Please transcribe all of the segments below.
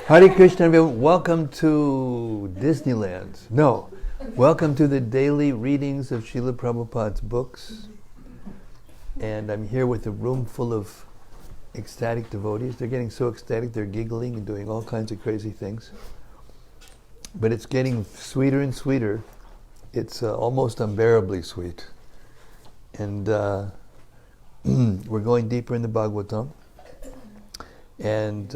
Hare Krishna, everyone. Welcome to Disneyland. No, welcome to the daily readings of Srila Prabhupada's books. And I'm here with a room full of ecstatic devotees. They're getting so ecstatic, they're giggling and doing all kinds of crazy things. But it's getting sweeter and sweeter. It's almost unbearably sweet. And we're going deeper in the Bhagavatam. And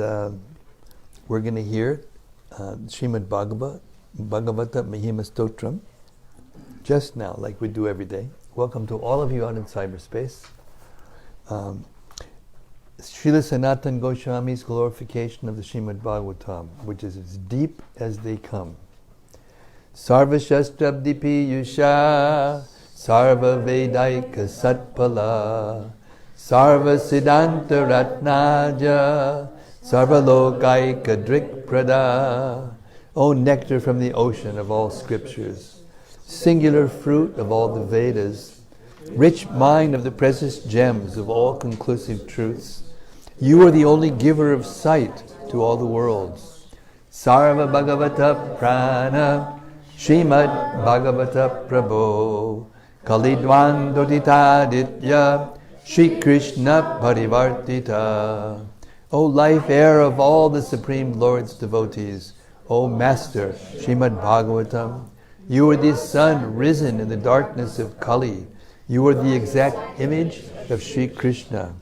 we're going to hear Srimad-Bhagavatam Mahima Stotram just now, like we do every day. Welcome to all of you out in cyberspace. Srila Sanatana Goswami's glorification of the Srimad-Bhagavatam, which is as deep as they come. Sarva Shastrabdipi Yusha Sarva Vedaika Satpala Sarva Siddhanta Ratnaja Sarva Lokaika Drikprada. O nectar from the ocean of all scriptures, singular fruit of all the Vedas, rich mine of the precious gems of all conclusive truths, you are the only giver of sight to all the worlds. Sarva Bhagavata Prana Srimad Bhagavata Prabho Kalidwan Doditaditya Shri Krishna Parivartita. O life air of all the Supreme Lord's devotees, O Master Srimad Bhagavatam, you are the sun risen in the darkness of Kali. You are the exact image of Shri Krishna.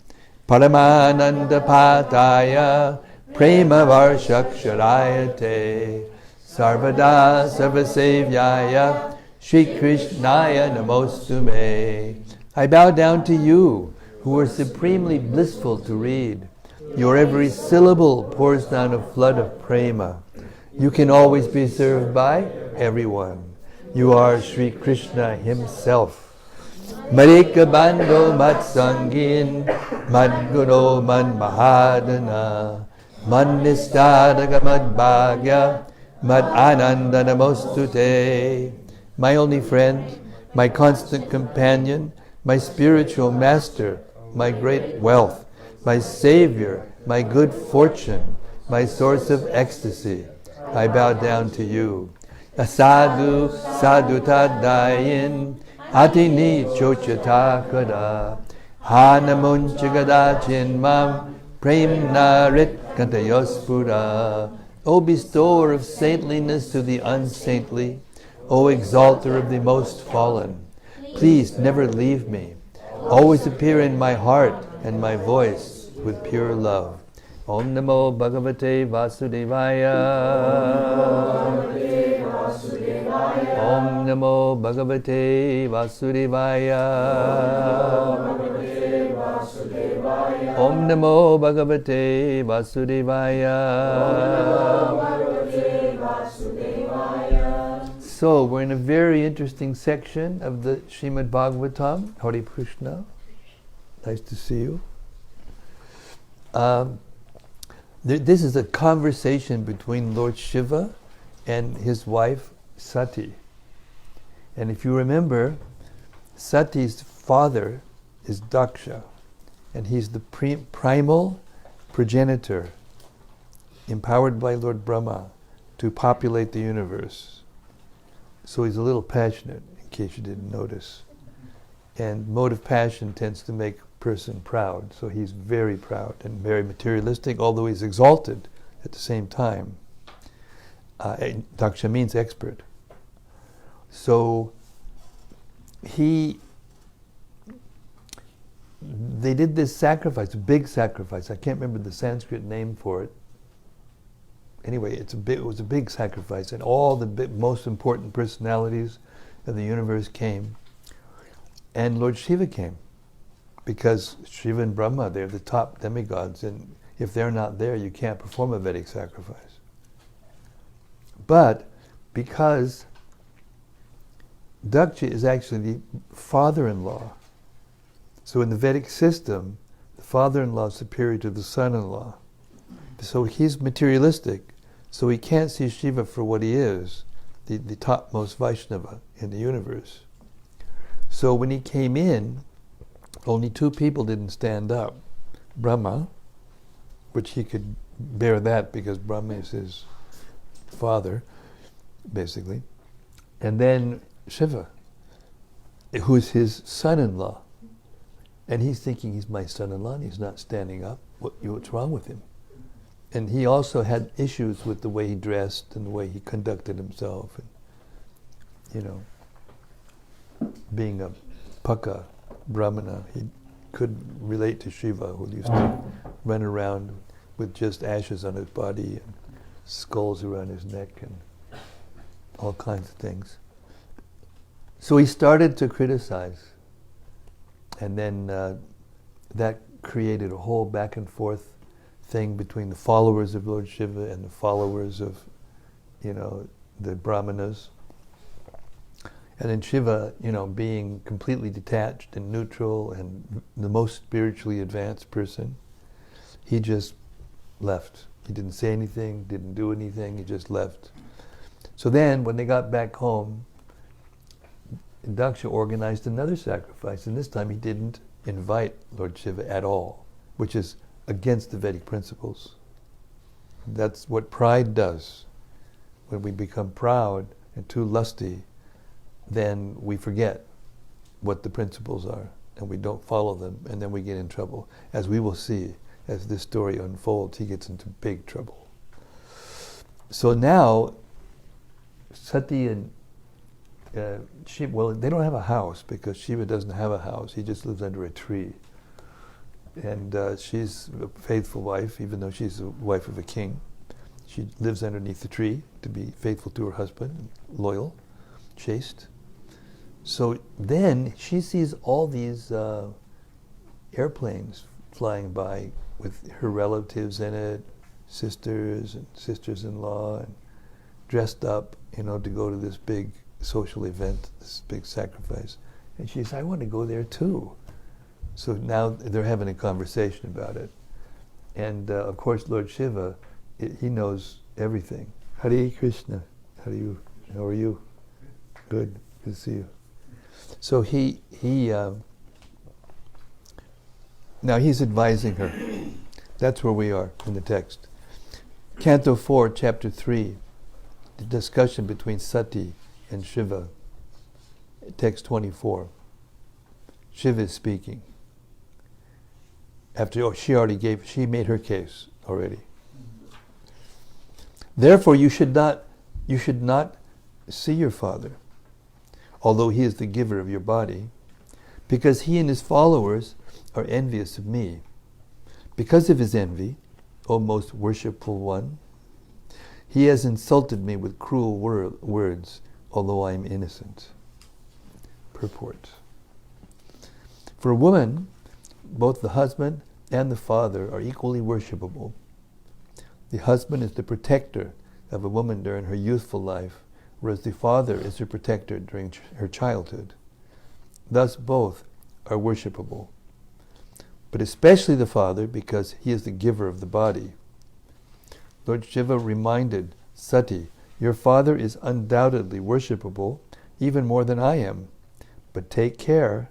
Paramananda Pataya Prema Varshaksharayate Sarvada Sarvasevyaya Shri Krishnaya Namostume. I bow down to you, who are supremely blissful to read. Your every syllable pours down a flood of prema. You can always be served by everyone. You are Sri Krishna himself. Marika Bando Matsangin Madguro Man Mahadana Man Nistadaga Mad Bhagya Mad Ananda Namostute. My only friend, my constant companion, my spiritual master, my great wealth, my savior, my good fortune, my source of ecstasy, I bow down to you. Asadu sadhu tadayin atini chochatakada hanamunchagada chinmam premnarit kantayospura. O bestower of saintliness to the unsaintly, O exalter of the most fallen, please never leave me. Always appear in my heart and my voice with pure love. Om Namo Bhagavate Vasudevaya. Om Namo Bhagavate Vasudevaya. Om Namo Bhagavate Vasudevaya. So we're in a very interesting section of the Srimad Bhagavatam. Hare Krishna. Nice to see you. This is a conversation between Lord Shiva and his wife Sati. And if you remember, Sati's father is Daksha, and he's the primal progenitor, empowered by Lord Brahma to populate the universe. So he's a little passionate, in case you didn't notice. And mode of passion tends to make a person proud. So he's very proud and very materialistic, although he's exalted at the same time. Daksha means expert. So they did this sacrifice, a big sacrifice. I can't remember the Sanskrit name for it. Anyway, it was a big sacrifice, and all the most important personalities of the universe came. And Lord Shiva came, because Shiva and Brahma, they're the top demigods, and if they're not there, you can't perform a Vedic sacrifice. But because Daksha is actually the father-in-law, so in the Vedic system, the father-in-law is superior to the son-in-law. So he's materialistic, so he can't see Shiva for what he is, the topmost Vaishnava in the universe. So when he came in, only two people didn't stand up. Brahma, which he could bear that because Brahma is his father, basically. And then Shiva, who's his son-in-law. And he's thinking he's my son-in-law and he's not standing up. What's wrong with him? And he also had issues with the way he dressed and the way he conducted himself. And, being a Paka Brahmana, he could relate to Shiva, who used to run around with just ashes on his body and skulls around his neck and all kinds of things. So he started to criticize. And then that created a whole back and forth thing between the followers of Lord Shiva and the followers of, the Brahmanas. And then Shiva, being completely detached and neutral and the most spiritually advanced person, he just left. He didn't say anything, didn't do anything, he just left. So then, when they got back home, Daksha organized another sacrifice, and this time he didn't invite Lord Shiva at all, which is against the Vedic principles. That's what pride does. When we become proud and too lusty, then we forget what the principles are, and we don't follow them, and then we get in trouble. As we will see, as this story unfolds, he gets into big trouble. So now, Sati and Shiva, they don't have a house because Shiva doesn't have a house. He just lives under a tree. And she's a faithful wife, even though she's the wife of a king. She lives underneath the tree to be faithful to her husband, loyal, chaste. So then she sees all these airplanes flying by with her relatives in it, sisters and sisters-in-law, and dressed up, to go to this big social event, this big sacrifice. And she says, I want to go there too. So now they're having a conversation about it. And of course, Lord Shiva, he knows everything. Hare Krishna. How are you? Good to see you. So he now he's advising her. That's where we are in the text. Canto 4, Chapter 3, the discussion between Sati and Shiva. Text 24. Shiva is speaking. She made her case already. Therefore, you should not see your father, although he is the giver of your body, because he and his followers are envious of me. Because of his envy, O most worshipful one, he has insulted me with cruel words, although I am innocent. Purport. For a woman, both the husband and the father are equally worshipable. The husband is the protector of a woman during her youthful life, whereas the father is her protector during her childhood. Thus both are worshipable, but especially the father because he is the giver of the body. Lord Shiva reminded Sati, your father is undoubtedly worshipable, even more than I am, but take care,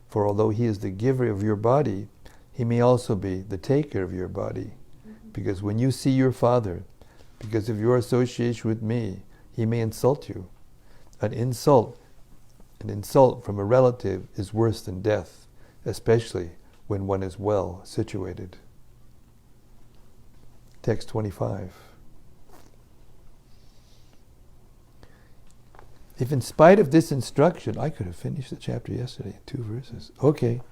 for although he is the giver of your body, he may also be the taker of your body. Because when you see your father, because of your association with me, he may insult you. An insult from a relative is worse than death, especially when one is well situated. Text 25. If in spite of this instruction, I could have finished the chapter yesterday, 2 verses. Okay.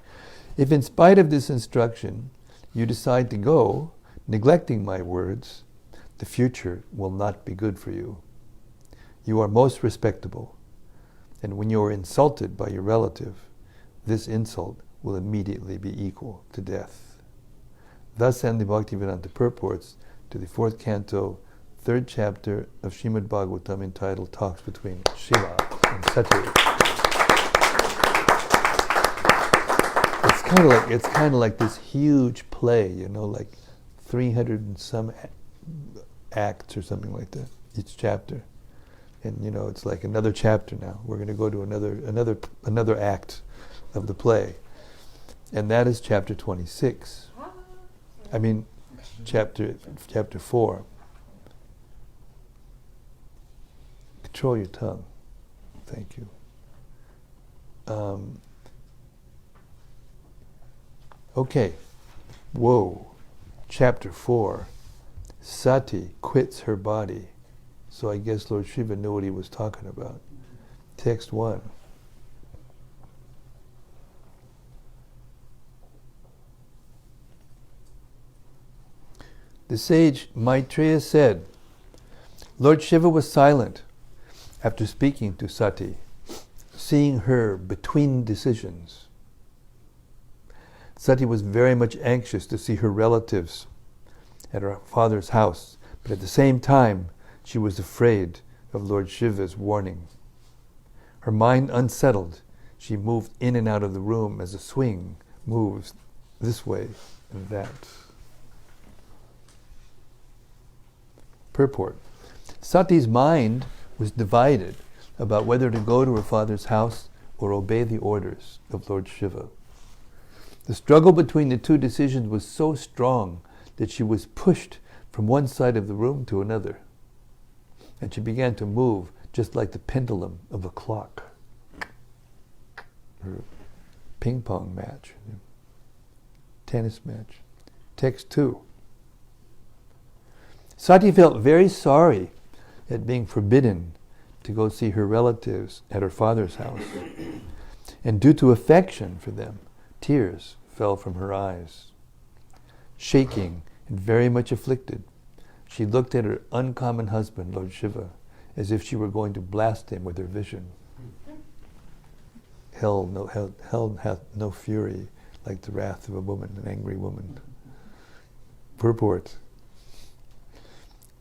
If in spite of this instruction, you decide to go, neglecting my words, the future will not be good for you. You are most respectable, and when you are insulted by your relative, this insult will immediately be equal to death. Thus end the Bhaktivedanta purports to the 4th canto, 3rd chapter of Srimad-Bhagavatam, entitled Talks Between Shiva and Sati. It's kind of like this huge play, like 300 and some acts or something like that, each chapter. And it's like another chapter now. We're going to go to another act of the play. And that is chapter 26. I mean, chapter 4. Control your tongue. Thank you. Okay. Whoa. Chapter 4. Sati quits her body. So I guess Lord Shiva knew what he was talking about. Text 1. The sage Maitreya said, Lord Shiva was silent after speaking to Sati, seeing her between decisions. Sati was very much anxious to see her relatives at her father's house, but at the same time, she was afraid of Lord Shiva's warning. Her mind unsettled, she moved in and out of the room as a swing moves this way and that. Purport. Sati's mind was divided about whether to go to her father's house or obey the orders of Lord Shiva. The struggle between the two decisions was so strong that she was pushed from one side of the room to another. And she began to move just like the pendulum of a clock. Or a ping pong match. Tennis match. Text 2. Sati felt very sorry at being forbidden to go see her relatives at her father's house. And due to affection for them, tears fell from her eyes. Shaking and very much afflicted, she looked at her uncommon husband, Lord Shiva, as if she were going to blast him with her vision. Hell hath no fury like the wrath of a woman, an angry woman. Purport.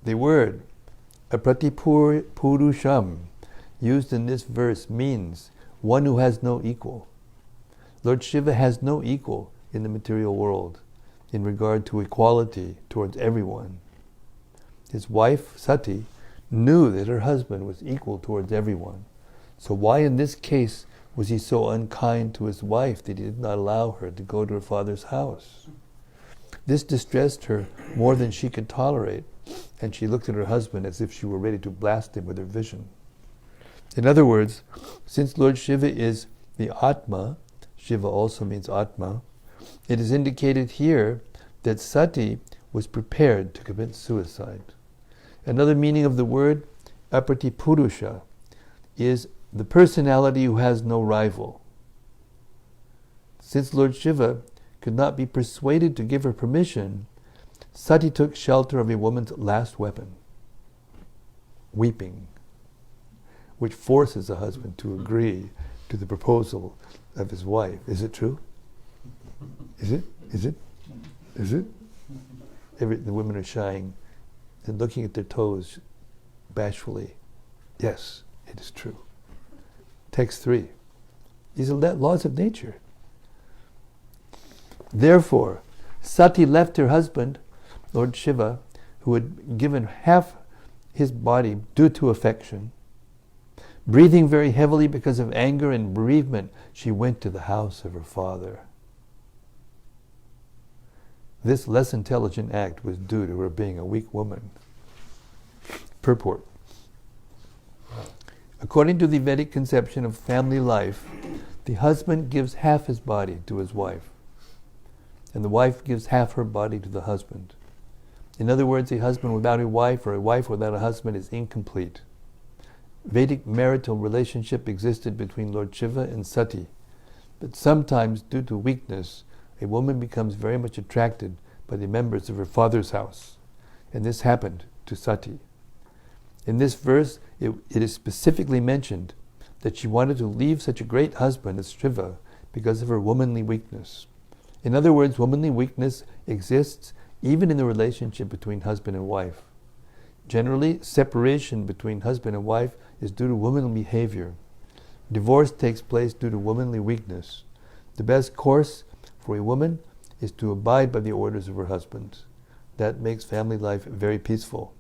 The word apratipurusham used in this verse means one who has no equal. Lord Shiva has no equal in the material world in regard to equality towards everyone. His wife, Sati, knew that her husband was equal towards everyone. So why in this case was he so unkind to his wife that he did not allow her to go to her father's house? This distressed her more than she could tolerate, and she looked at her husband as if she were ready to blast him with her vision. In other words, since Lord Shiva is the Atma, Shiva also means Atma, it is indicated here that Sati was prepared to commit suicide. Another meaning of the word apratipurusha is the personality who has no rival. Since Lord Shiva could not be persuaded to give her permission, Sati took shelter of a woman's last weapon, weeping, which forces a husband to agree to the proposal of his wife. Is it true? Is it? Is it? Is it? The women are shying and looking at their toes bashfully. Yes, it is true. Text 3. These are laws of nature. Therefore, Sati left her husband, Lord Shiva, who had given half his body due to affection. Breathing very heavily because of anger and bereavement, she went to the house of her father. This less intelligent act was due to her being a weak woman. Purport. According to the Vedic conception of family life, the husband gives half his body to his wife, and the wife gives half her body to the husband. In other words, a husband without a wife or a wife without a husband is incomplete. Vedic marital relationship existed between Lord Shiva and Sati, but sometimes due to weakness, a woman becomes very much attracted by the members of her father's house, and this happened to Sati. In this verse, it is specifically mentioned that she wanted to leave such a great husband as Shiva because of her womanly weakness. In other words, womanly weakness exists even in the relationship between husband and wife. Generally, separation between husband and wife is due to womanly behavior. Divorce takes place due to womanly weakness. The best course for a woman is to abide by the orders of her husband. That makes family life very peaceful.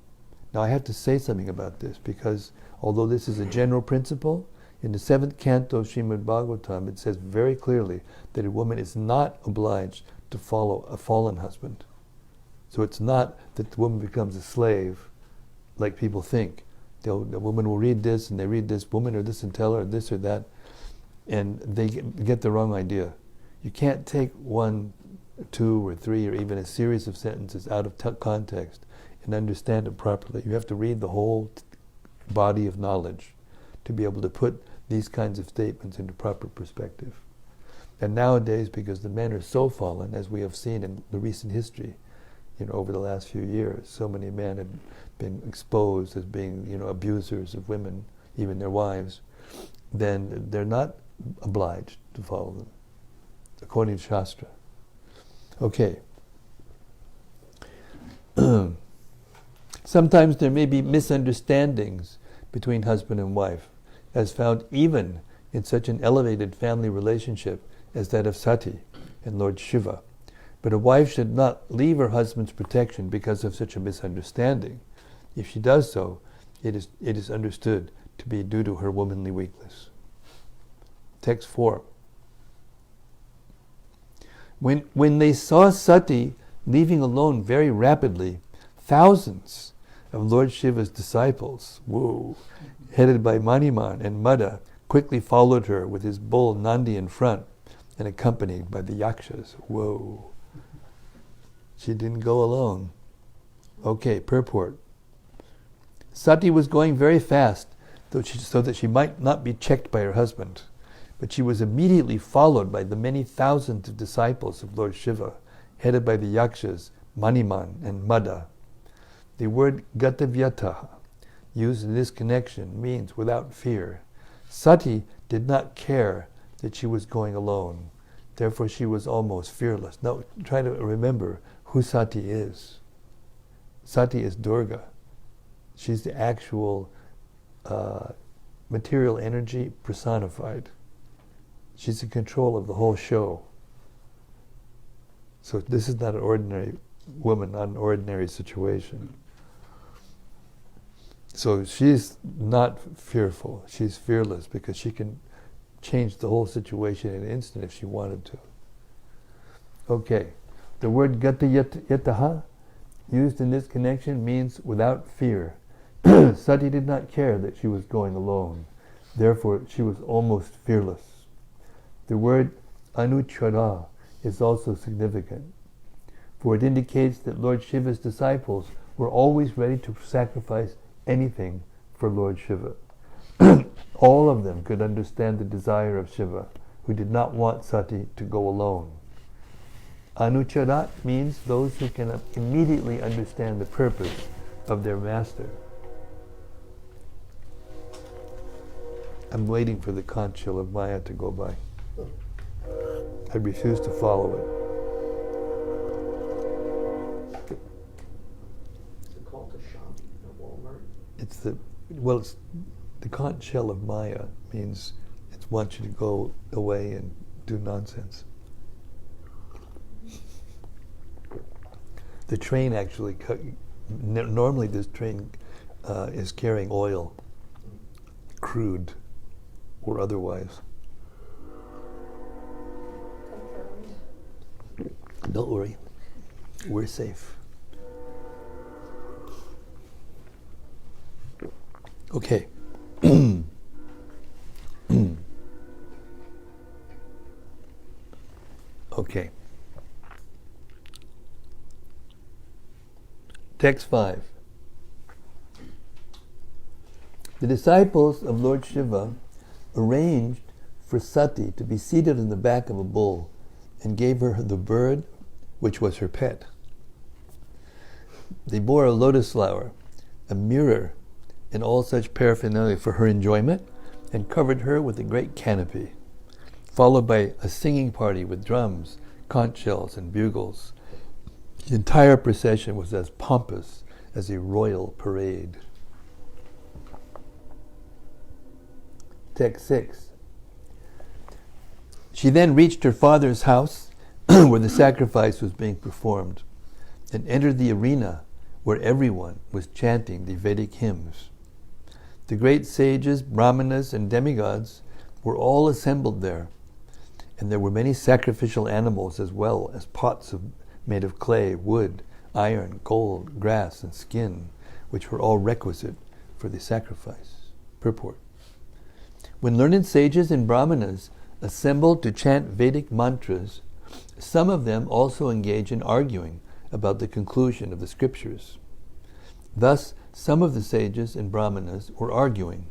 Now I have to say something about this because although this is a general principle, in the 7th Canto of Srimad-Bhagavatam it says very clearly that a woman is not obliged to follow a fallen husband. So it's not that the woman becomes a slave, like people think. The woman will read this, and they read this woman or this and tell her this or that, and they get the wrong idea. You can't take one, two, or three, or even a series of sentences out of context and understand it properly. You have to read the whole body of knowledge to be able to put these kinds of statements into proper perspective. And nowadays, because the men are so fallen, as we have seen in the recent history, over the last few years, so many men have been exposed as being, abusers of women, even their wives, then they're not obliged to follow them, according to Shastra. Okay. Sometimes there may be misunderstandings between husband and wife, as found even in such an elevated family relationship as that of Sati and Lord Shiva. But a wife should not leave her husband's protection because of such a misunderstanding. If she does so, it is understood to be due to her womanly weakness. Text 4. When they saw Sati leaving alone very rapidly, thousands of Lord Shiva's disciples, headed by Maniman and Mada, quickly followed her with his bull Nandi in front and accompanied by the yakshas. She didn't go alone. Okay, purport. Sati was going very fast so that she might not be checked by her husband, but she was immediately followed by the many thousands of disciples of Lord Shiva, headed by the yakshas, Maniman and Mada. The word gatavyataha, used in this connection, means without fear. Sati did not care that she was going alone. Therefore, she was almost fearless. Now, try to remember who Sati is. Sati is Durga. She's the actual material energy personified. She's in control of the whole show. So this is not an ordinary woman, not an ordinary situation. So she's not fearful. She's fearless because she can change the whole situation in an instant if she wanted to. Okay. The word gata-yataha, used in this connection, means without fear. Sati did not care that she was going alone. Therefore, she was almost fearless. The word anuchara is also significant, for it indicates that Lord Shiva's disciples were always ready to sacrifice anything for Lord Shiva. All of them could understand the desire of Shiva, who did not want Sati to go alone. Anucharat means those who can immediately understand the purpose of their master. I'm waiting for the conch shell of Maya to go by. I refuse to follow it. Is it called the shop at Walmart? It's the conch shell of Maya means it wants you to go away and do nonsense. The train actually, normally this train is carrying oil, crude or otherwise. Don't worry, we're safe. Okay. Okay. Text 5. The disciples of Lord Shiva arranged for Sati to be seated on the back of a bull and gave her the bird which was her pet. They bore a lotus flower, a mirror, and all such paraphernalia for her enjoyment, and covered her with a great canopy, followed by a singing party with drums, conch shells, and bugles. The entire procession was as pompous as a royal parade. Text 6. She then reached her father's house where the sacrifice was being performed, and entered the arena where everyone was chanting the Vedic hymns. The great sages, brahmanas, and demigods were all assembled there, and there were many sacrificial animals as well as pots made of clay, wood, iron, gold, grass, and skin, which were all requisite for the sacrifice. Purport. When learned sages and brahmanas assembled to chant Vedic mantras, some of them also engage in arguing about the conclusion of the scriptures. Thus, some of the sages and brahmanas were arguing,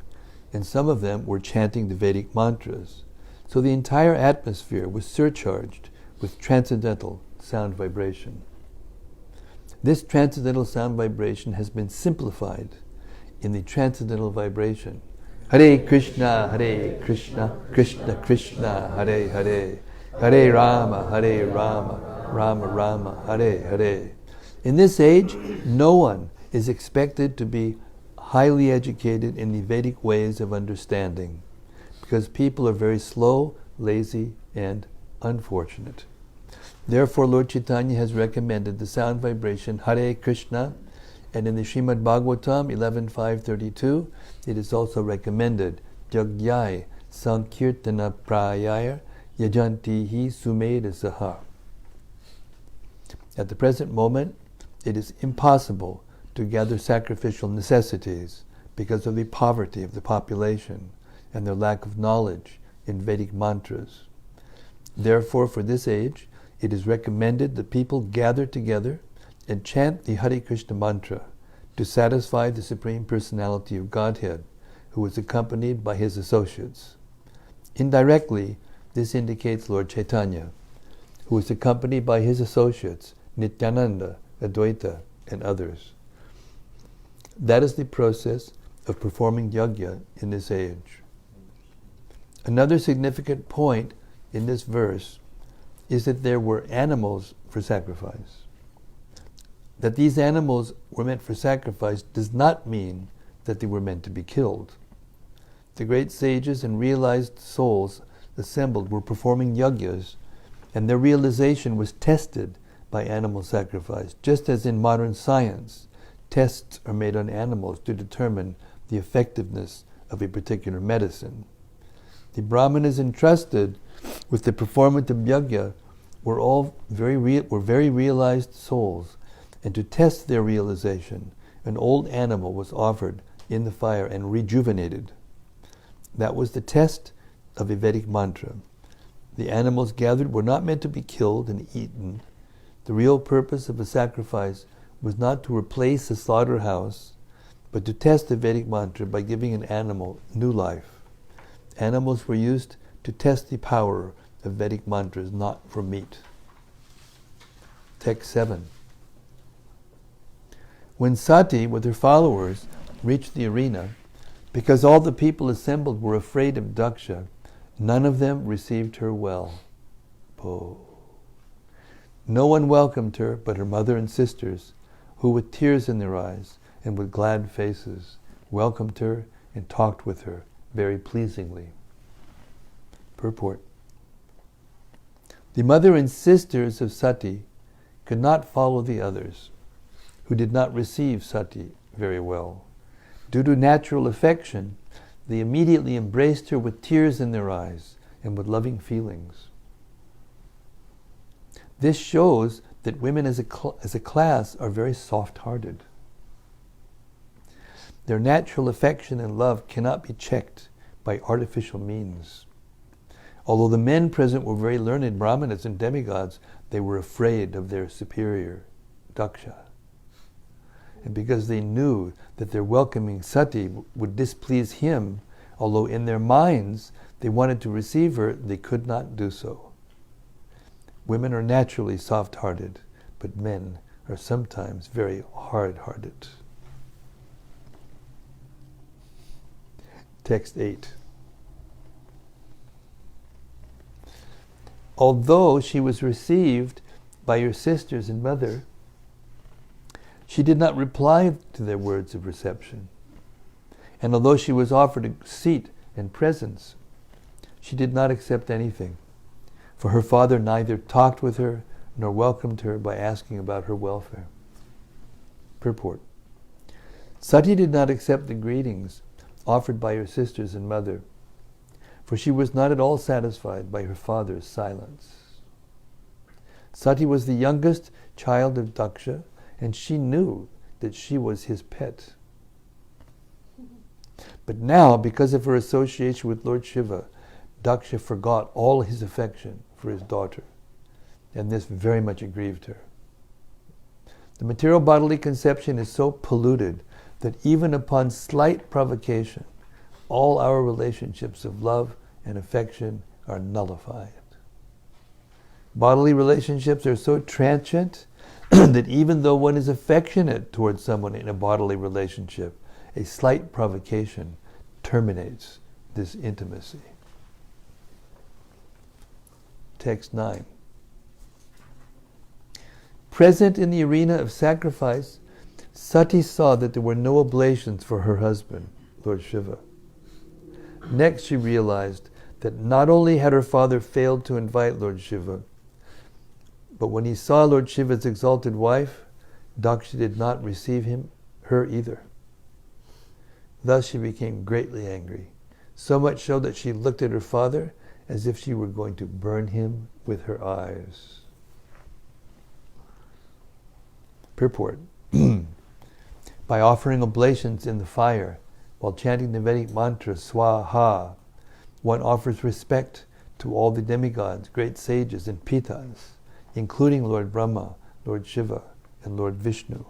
and some of them were chanting the Vedic mantras. So the entire atmosphere was surcharged with transcendental sound vibration. This transcendental sound vibration has been simplified in the transcendental vibration. Hare Krishna, Krishna Krishna, Hare Hare, Hare Rama, Rama Rama, Hare Hare. In this age, no one is expected to be highly educated in the Vedic ways of understanding, because people are very slow, lazy, and unfortunate. Therefore, Lord Chaitanya has recommended the sound vibration Hare Krishna, and in the Srimad-Bhagavatam 11.5.32, it is also recommended Jagyai Sankirtana Prayaya Yajantihi Sumeda Saha. At the present moment, it is impossible to gather sacrificial necessities because of the poverty of the population and their lack of knowledge in Vedic mantras. Therefore, for this age, it is recommended that people gather together and chant the Hare Krishna mantra to satisfy the Supreme Personality of Godhead, who is accompanied by his associates. Indirectly, this indicates Lord Chaitanya, who is accompanied by his associates, Nityananda, Advaita, and others. That is the process of performing yajna in this age. Another significant point in this verse is that there were animals for sacrifice. That these animals were meant for sacrifice does not mean that they were meant to be killed. The great sages and realized souls assembled were performing yajnas, and their realization was tested by animal sacrifice, just as in modern science, tests are made on animals to determine the effectiveness of a particular medicine. The Brahmanas entrusted with the performance of yajna were very realized souls, and to test their realization, an old animal was offered in the fire and rejuvenated. That was the test of a Vedic mantra. The animals gathered were not meant to be killed and eaten. The real purpose of a sacrifice was not to replace a slaughterhouse, but to test the Vedic mantra by giving an animal new life. Animals were used to test the power of Vedic mantras, not for meat. Text 7. When Sati, with her followers, reached the arena, because all the people assembled were afraid of Daksha, none of them received her well. No one welcomed her but her mother and sisters, who with tears in their eyes and with glad faces welcomed her and talked with her very pleasingly. Purport. The mother and sisters of Sati could not follow the others, who did not receive Sati very well. Due to natural affection, they immediately embraced her with tears in their eyes and with loving feelings. This shows that women as a class are very soft-hearted. Their natural affection and love cannot be checked by artificial means. Although the men present were very learned brahmanas and demigods, they were afraid of their superior, Daksha. And because they knew that their welcoming Sati would displease him, although in their minds they wanted to receive her, they could not do so. Women are naturally soft-hearted, but men are sometimes very hard-hearted. Text 8. Although she was received by your sisters and mother, she did not reply to their words of reception. And although she was offered a seat and presents, she did not accept anything, for her father neither talked with her nor welcomed her by asking about her welfare. Purport. Sati did not accept the greetings offered by her sisters and mother, for she was not at all satisfied by her father's silence. Sati was the youngest child of Daksha and she knew that she was his pet. But now, because of her association with Lord Shiva, Daksha forgot all his affection for his daughter, and this very much aggrieved her. The material bodily conception is so polluted that even upon slight provocation, all our relationships of love and affection are nullified. Bodily relationships are so transient that even though one is affectionate towards someone in a bodily relationship, a slight provocation terminates this intimacy. Text 9. Present in the arena of sacrifice, Sati saw that there were no oblations for her husband, Lord Shiva. Next she realized that not only had her father failed to invite Lord Shiva, but when he saw Lord Shiva's exalted wife, Daksha did not receive her either. Thus she became greatly angry, so much so that she looked at her father as if she were going to burn him with her eyes. Purport. By offering oblations in the fire, while chanting the Vedic mantra Swaha, one offers respect to all the demigods, great sages, and pitas, including Lord Brahma, Lord Shiva, and Lord Vishnu.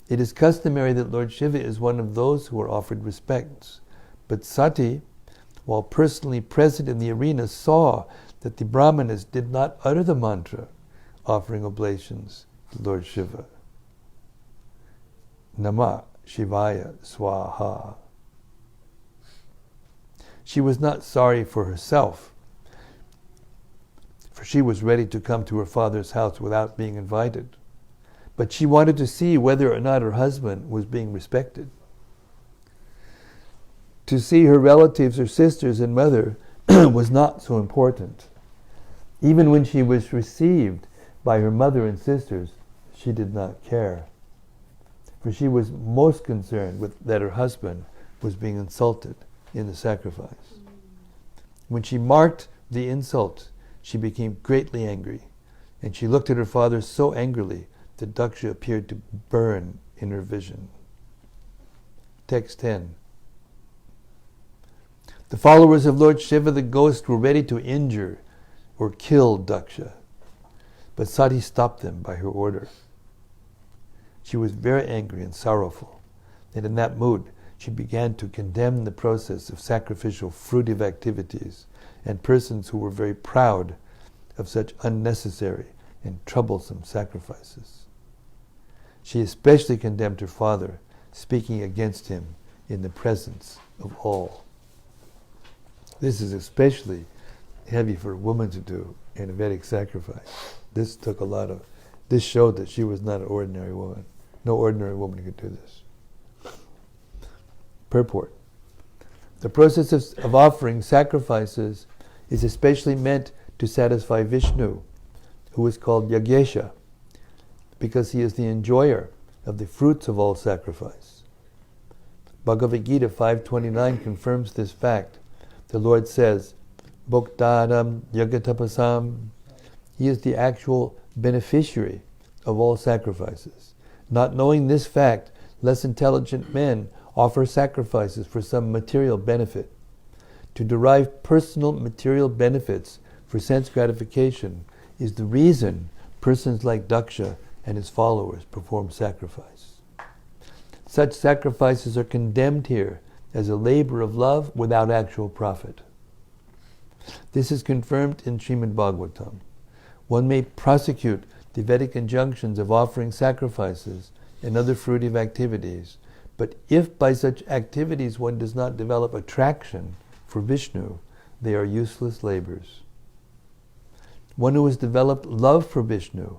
It is customary that Lord Shiva is one of those who are offered respects, but Sati, while personally present in the arena, saw that the Brahmanas did not utter the mantra, offering oblations to Lord Shiva. Namah Shivaya Swaha. She was not sorry for herself, for she was ready to come to her father's house without being invited. But she wanted to see whether or not her husband was being respected. To see her relatives, her sisters and mother, was not so important. Even when she was received by her mother and sisters, she did not care. For she was most concerned with that her husband was being insulted in the sacrifice. When she marked the insult, she became greatly angry, and she looked at her father so angrily that Daksha appeared to burn in her vision. Text 10. The followers of Lord Shiva, the ghost, were ready to injure or kill Daksha, but Sati stopped them by her order. She was very angry and sorrowful, and in that mood she began to condemn the process of sacrificial fruitive activities and persons who were very proud of such unnecessary and troublesome sacrifices. She especially condemned her father, speaking against him in the presence of all. This is especially heavy for a woman to do in a Vedic sacrifice. This showed that she was not an ordinary woman. No ordinary woman could do this. Purport. The process of offering sacrifices is especially meant to satisfy Vishnu, who is called Yagesha, because he is the enjoyer of the fruits of all sacrifice. Bhagavad Gita 5.29 confirms this fact. The Lord says, Bhoktaram Yagatapasam. He is the actual beneficiary of all sacrifices. Not knowing this fact, less intelligent men offer sacrifices for some material benefit. To derive personal material benefits for sense gratification is the reason persons like Daksha and his followers perform sacrifice. Such sacrifices are condemned here as a labor of love without actual profit. This is confirmed in Srimad-Bhagavatam. One may prosecute the Vedic injunctions of offering sacrifices and other fruitive activities, but if by such activities one does not develop attraction for Vishnu, they are useless labors. One who has developed love for Vishnu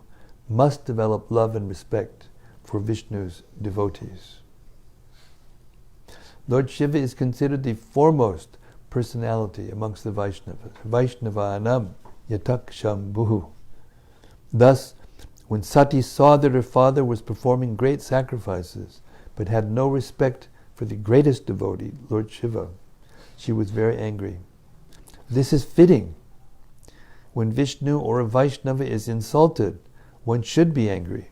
must develop love and respect for Vishnu's devotees. Lord Shiva is considered the foremost personality amongst the Vaishnavas. Vaishnavanam yatak shambhu. Thus, when Sati saw that her father was performing great sacrifices, but had no respect for the greatest devotee, Lord Shiva, she was very angry. This is fitting. When Vishnu or a Vaishnava is insulted, one should be angry.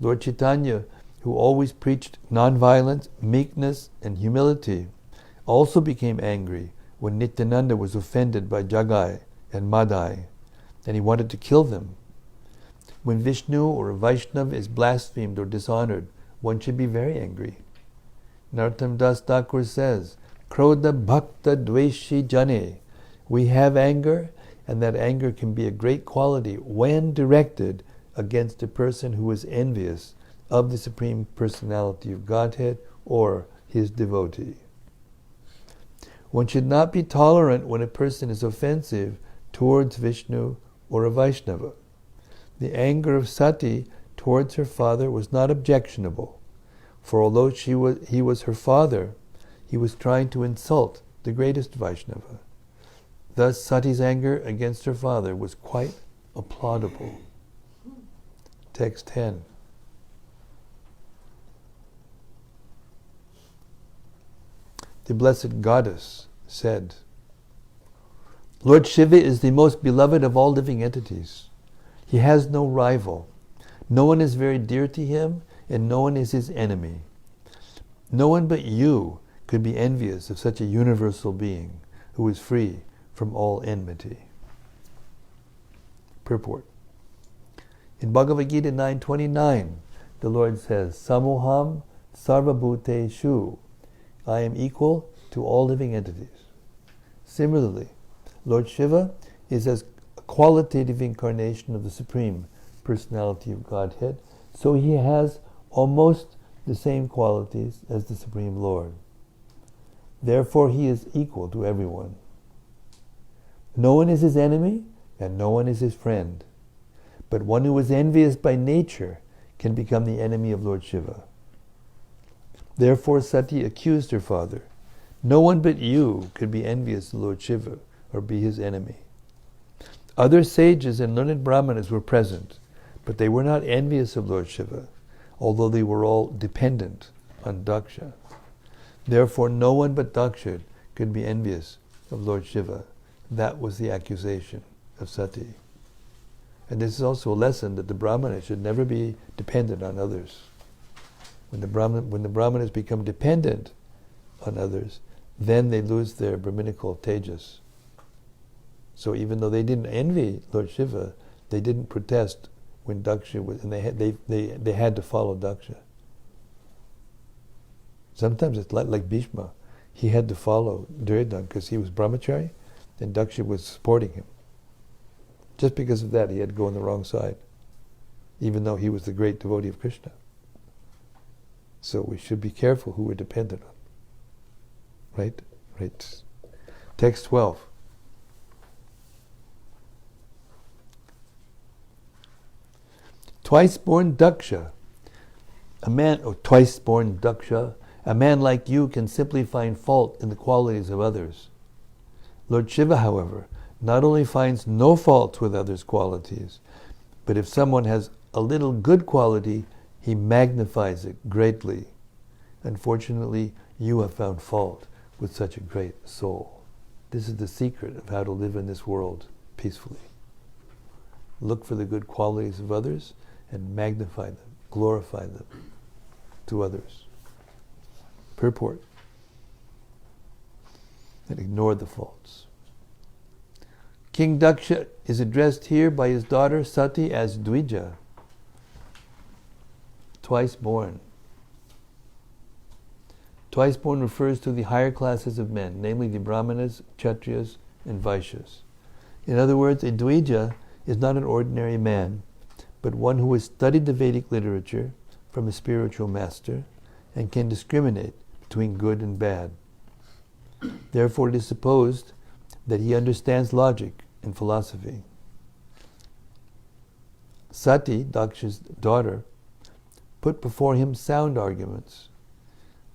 Lord Chaitanya, who always preached nonviolence, meekness, and humility, also became angry when Nityananda was offended by Jagai and Madai, and he wanted to kill them. When Vishnu or a Vaishnava is blasphemed or dishonored, one should be very angry. Narottam Das Thakur says, Krodha Bhakta Dveshi Jane. We have anger, and that anger can be a great quality when directed against a person who is envious of the Supreme Personality of Godhead or his devotee. One should not be tolerant when a person is offensive towards Vishnu or a Vaishnava. The anger of Sati towards her father was not objectionable, for although he was her father, he was trying to insult the greatest Vaishnava. Thus Sati's anger against her father was quite applaudable. Text 10. The Blessed Goddess said, Lord Shiva is the most beloved of all living entities. He has no rival. No one is very dear to him, and no one is his enemy. No one but you could be envious of such a universal being who is free from all enmity. Purport. In Bhagavad Gita 9:29, the Lord says, Samoham sarvabhuteshu. I am equal to all living entities. Similarly, Lord Shiva is as a qualitative incarnation of the Supreme Personality of Godhead, so he has almost the same qualities as the Supreme Lord. Therefore, he is equal to everyone. No one is his enemy, and no one is his friend. But one who is envious by nature can become the enemy of Lord Shiva. Therefore, Sati accused her father. No one but you could be envious of Lord Shiva or be his enemy. Other sages and learned brahmanas were present, but they were not envious of Lord Shiva, although they were all dependent on Daksha. Therefore, no one but Daksha could be envious of Lord Shiva. That was the accusation of Sati. And this is also a lesson that the brahmana should never be dependent on others. When the brahmanas become dependent on others, then they lose their Brahminical tejas. So even though they didn't envy Lord Shiva, they didn't protest when Daksha was, and they had to follow Daksha. Sometimes it's like Bhishma. He had to follow Duryodhana because he was brahmachari, and Daksha was supporting him. Just because of that, he had to go on the wrong side, even though he was the great devotee of Krishna. So we should be careful who we're dependent on. Right? Right. Text 12. Twice-born Daksha, a man like you can simply find fault in the qualities of others. Lord Shiva, however, not only finds no faults with others' qualities, but if someone has a little good quality, he magnifies it greatly. Unfortunately, you have found fault with such a great soul. This is the secret of how to live in this world peacefully. Look for the good qualities of others and magnify them, glorify them to others. Purport. And ignore the faults. King Daksha is addressed here by his daughter Sati as Dvija, twice born. Twice born refers to the higher classes of men, namely the Brahmanas, Kshatriyas, and Vaishyas. In other words, a Dvija is not an ordinary man, but one who has studied the Vedic literature from a spiritual master and can discriminate between good and bad. Therefore, it is supposed that he understands logic and philosophy. Sati, Daksha's daughter, put before him sound arguments.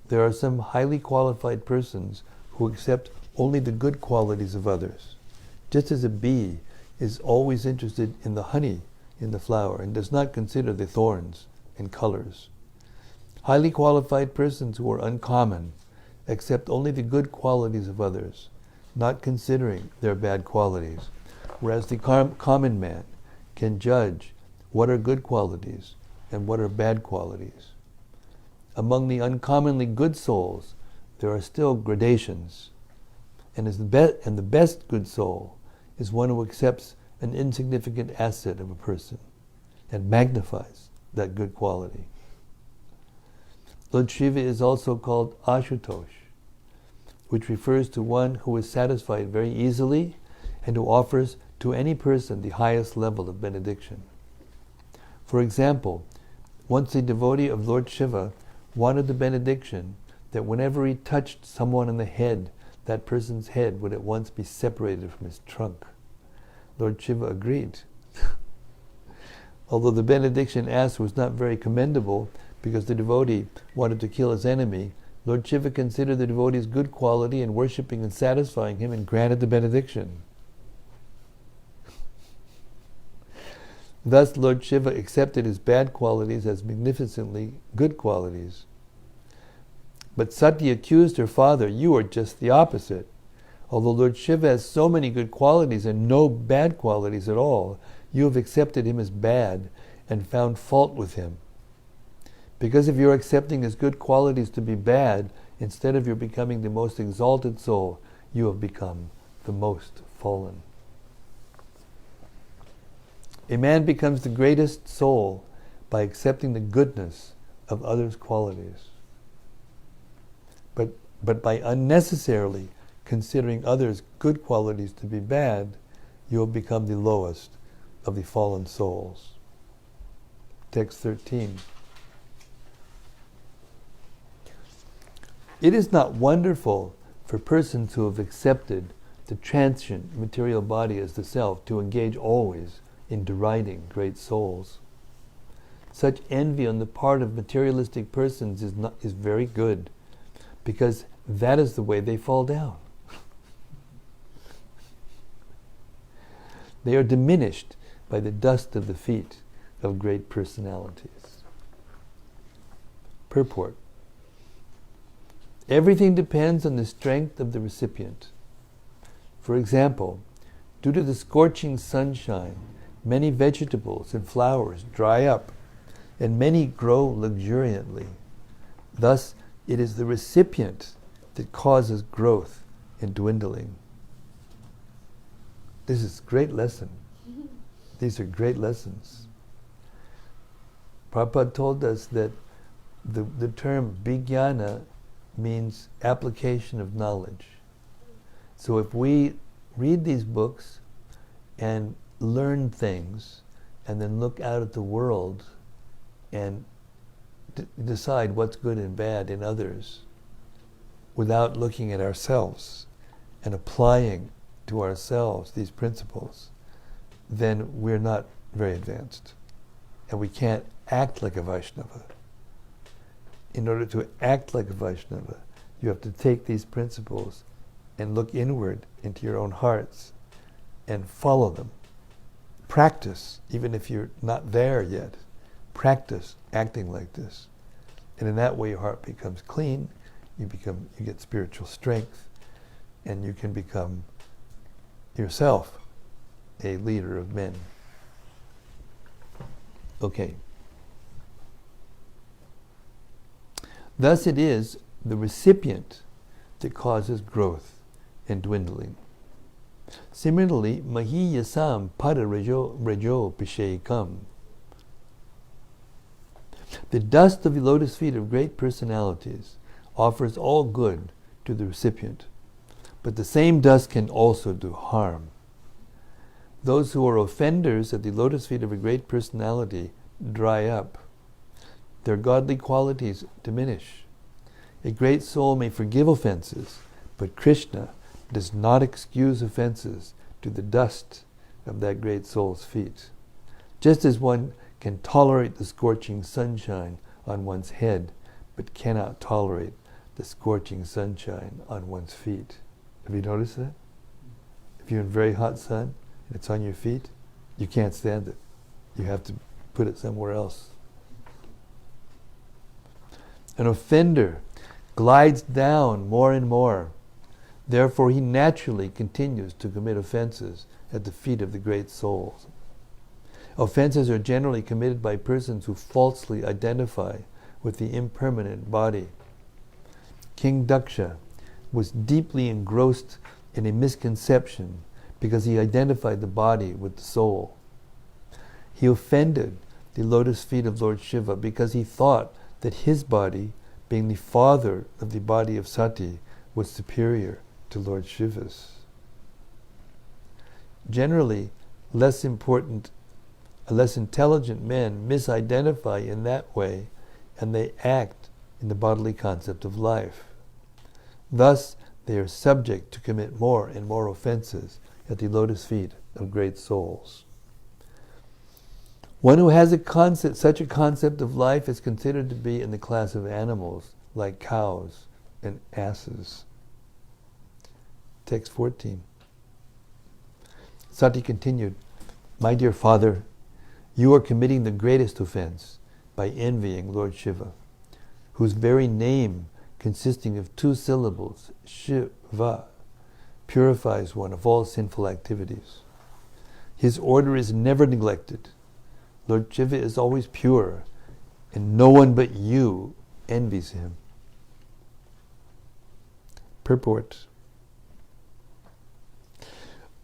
There are some highly qualified persons who accept only the good qualities of others, just as a bee is always interested in the honey in the flower and does not consider the thorns and colors. Highly qualified persons who are uncommon accept only the good qualities of others, not considering their bad qualities, whereas the common man can judge what are good qualities and what are bad qualities. Among the uncommonly good souls, there are still gradations. And the best good soul is one who accepts an insignificant asset of a person and magnifies that good quality. Lord Shiva is also called Ashutosh, which refers to one who is satisfied very easily and who offers to any person the highest level of benediction. For example, once a devotee of Lord Shiva wanted the benediction that whenever he touched someone on the head, that person's head would at once be separated from his trunk. Lord Shiva agreed. Although the benediction asked was not very commendable because the devotee wanted to kill his enemy, Lord Shiva considered the devotee's good quality in worshipping and satisfying him and granted the benediction. Thus, Lord Shiva accepted his bad qualities as magnificently good qualities. But Sati accused her father, "You are just the opposite. Although Lord Shiva has so many good qualities and no bad qualities at all, you have accepted him as bad and found fault with him. Because of your accepting his good qualities to be bad, instead of your becoming the most exalted soul, you have become the most fallen." A man becomes the greatest soul by accepting the goodness of others' qualities. But by unnecessarily considering others' good qualities to be bad, you will become the lowest of the fallen souls. Text 13. It is not wonderful for persons who have accepted the transient material body as the self to engage always in deriding great souls. Such envy on the part of materialistic persons is very good, because that is the way they fall down. They are diminished by the dust of the feet of great personalities. Purport. Everything depends on the strength of the recipient. For example, due to the scorching sunshine, many vegetables and flowers dry up, and many grow luxuriantly. Thus, it is the recipient that causes growth and dwindling. This is a great lesson. These are great lessons. Prabhupada told us that the term vijnana means application of knowledge. So if we read these books and learn things and then look out at the world and decide what's good and bad in others without looking at ourselves and applying to ourselves these principles, then we're not very advanced. And we can't act like a Vaishnava. In order to act like a Vaishnava, you have to take these principles and look inward into your own hearts and follow them. Practice, even if you're not there yet, practice acting like this. And in that way your heart becomes clean, you get spiritual strength, and you can become yourself a leader of men. Okay. Thus it is the recipient that causes growth and dwindling. Similarly, mahi yasam pada rajo pishekam. The dust of the lotus feet of great personalities offers all good to the recipient, but the same dust can also do harm. Those who are offenders at the lotus feet of a great personality dry up. Their godly qualities diminish. A great soul may forgive offenses, but Krishna does not excuse offenses to the dust of that great soul's feet. Just as one can tolerate the scorching sunshine on one's head, but cannot tolerate the scorching sunshine on one's feet. Have you noticed that? If you're in very hot sun and it's on your feet, you can't stand it. You have to put it somewhere else. An offender glides down more and more. Therefore, he naturally continues to commit offenses at the feet of the great souls. Offenses are generally committed by persons who falsely identify with the impermanent body. King Daksha was deeply engrossed in a misconception because he identified the body with the soul. He offended the lotus feet of Lord Shiva because he thought that his body, being the father of the body of Sati, was superior to Lord Shiva's. Generally, less intelligent men misidentify in that way, and they act in the bodily concept of life. Thus, they are subject to commit more and more offenses at the lotus feet of great souls. One who has such a concept of life is considered to be in the class of animals, like cows and asses. Text 14. Sati continued, "My dear father, you are committing the greatest offense by envying Lord Shiva, whose very name, consisting of 2 syllables, Shiva, purifies one of all sinful activities. His order is never neglected. Lord Shiva is always pure, and no one but you envies him." Purport.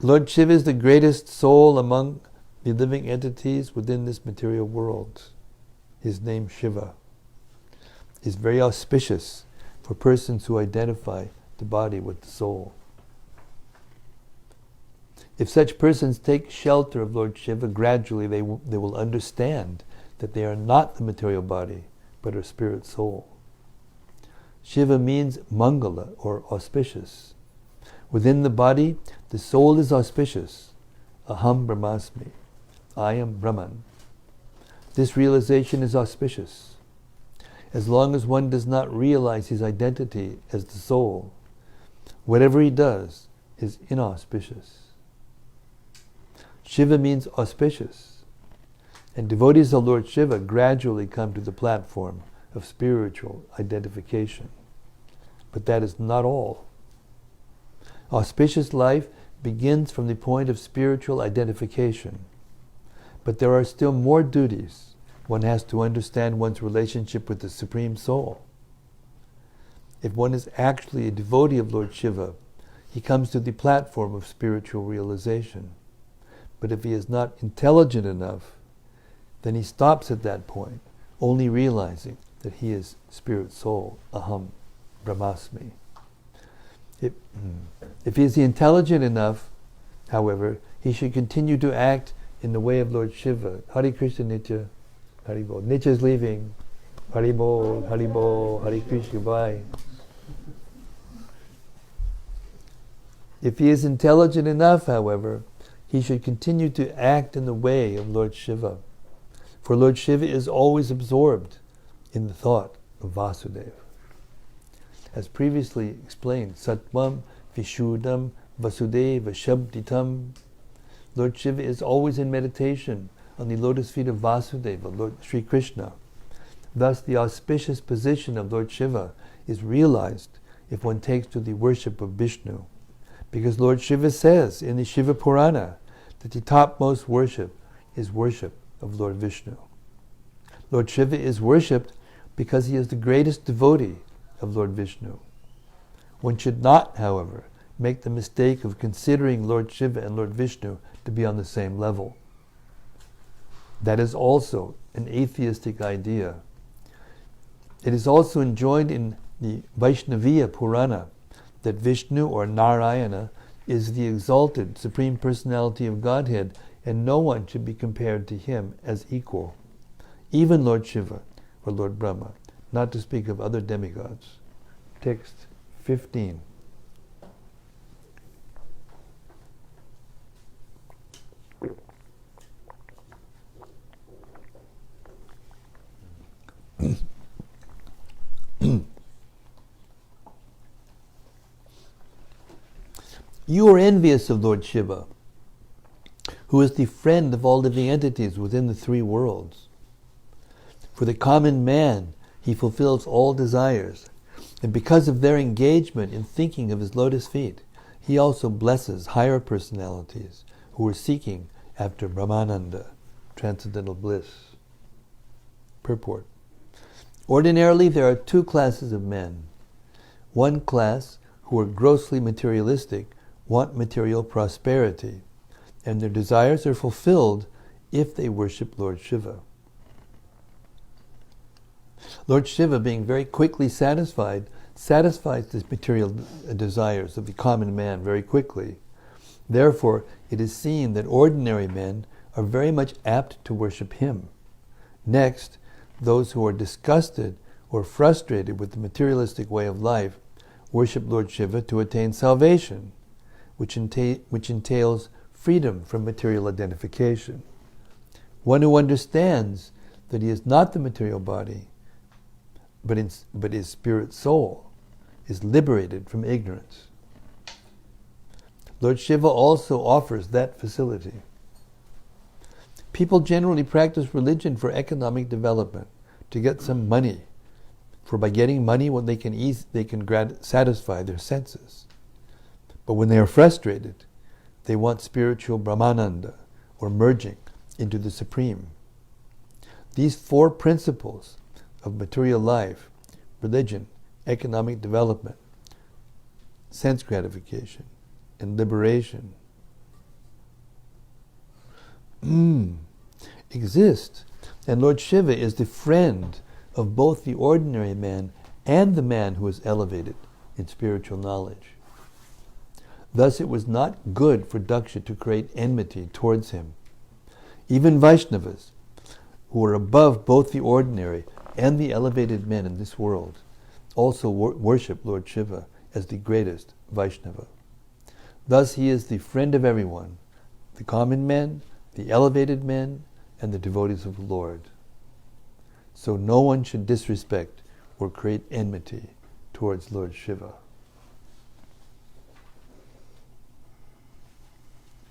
Lord Shiva is the greatest soul among the living entities within this material world. His name, Shiva, is very auspicious for persons who identify the body with the soul. If such persons take shelter of Lord Shiva, gradually they will understand that they are not the material body, but a spirit soul. Shiva means Mangala, or auspicious. Within the body, the soul is auspicious. Aham Brahmasmi. I am Brahman. This realization is auspicious. As long as one does not realize his identity as the soul, whatever he does is inauspicious. Shiva means auspicious, and devotees of Lord Shiva gradually come to the platform of spiritual identification. But that is not all. Auspicious life begins from the point of spiritual identification, but there are still more duties. One has to understand one's relationship with the Supreme Soul. If one is actually a devotee of Lord Shiva, he comes to the platform of spiritual realization. But if he is not intelligent enough, then he stops at that point, only realizing that he is spirit soul, Aham Brahmasmi. If he is intelligent enough, however, he should continue to act in the way of Lord Shiva. Hare Krishna Nitya, Hare Bol. Nitya is leaving. Hare Bol, Hare Bol, Hare Krishna, bye. If he is intelligent enough, however, he should continue to act in the way of Lord Shiva. For Lord Shiva is always absorbed in the thought of Vasudeva. As previously explained, Sattvam Vishuddham Vasudeva Shabditam. Lord Shiva is always in meditation on the lotus feet of Vasudeva, Lord Sri Krishna. Thus, the auspicious position of Lord Shiva is realized if one takes to the worship of Vishnu. Because Lord Shiva says in the Shiva Purana that the topmost worship is worship of Lord Vishnu. Lord Shiva is worshipped because he is the greatest devotee of Lord Vishnu. One should not, however, make the mistake of considering Lord Shiva and Lord Vishnu to be on the same level. That is also an atheistic idea. It is also enjoined in the Vaishnaviya Purana that Vishnu, or Narayana, is the exalted Supreme Personality of Godhead, and no one should be compared to him as equal. Even Lord Shiva or Lord Brahma, not to speak of other demigods. Text 15. You are envious of Lord Shiva, who is the friend of all living entities within the 3 worlds. For the common man, he fulfills all desires, and because of their engagement in thinking of his lotus feet, he also blesses higher personalities who are seeking after Brahmananda, transcendental bliss. Purport. Ordinarily, there are two classes of men. One class, who are grossly materialistic, want material prosperity, and their desires are fulfilled if they worship Lord Shiva. Lord Shiva, being very quickly satisfies the material desires of the common man very quickly. Therefore, it is seen that ordinary men are very much apt to worship him. Next, those who are disgusted or frustrated with the materialistic way of life worship Lord Shiva to attain salvation, which entails freedom from material identification. One who understands that he is not the material body, but is spirit soul, is liberated from ignorance. Lord Shiva also offers that facility. People generally practice religion for economic development, to get some money. For by getting money, they can satisfy their senses. But when they are frustrated, they want spiritual Brahmananda, or merging into the Supreme. These four principles of material life, religion, economic development, sense gratification, and liberation, exist. And Lord Shiva is the friend of both the ordinary man and the man who is elevated in spiritual knowledge. Thus it was not good for Daksha to create enmity towards him. Even Vaishnavas, who are above both the ordinary and the elevated men in this world, also worship Lord Shiva as the greatest Vaishnava. Thus he is the friend of everyone, the common men, the elevated men, and the devotees of the Lord. So no one should disrespect or create enmity towards Lord Shiva.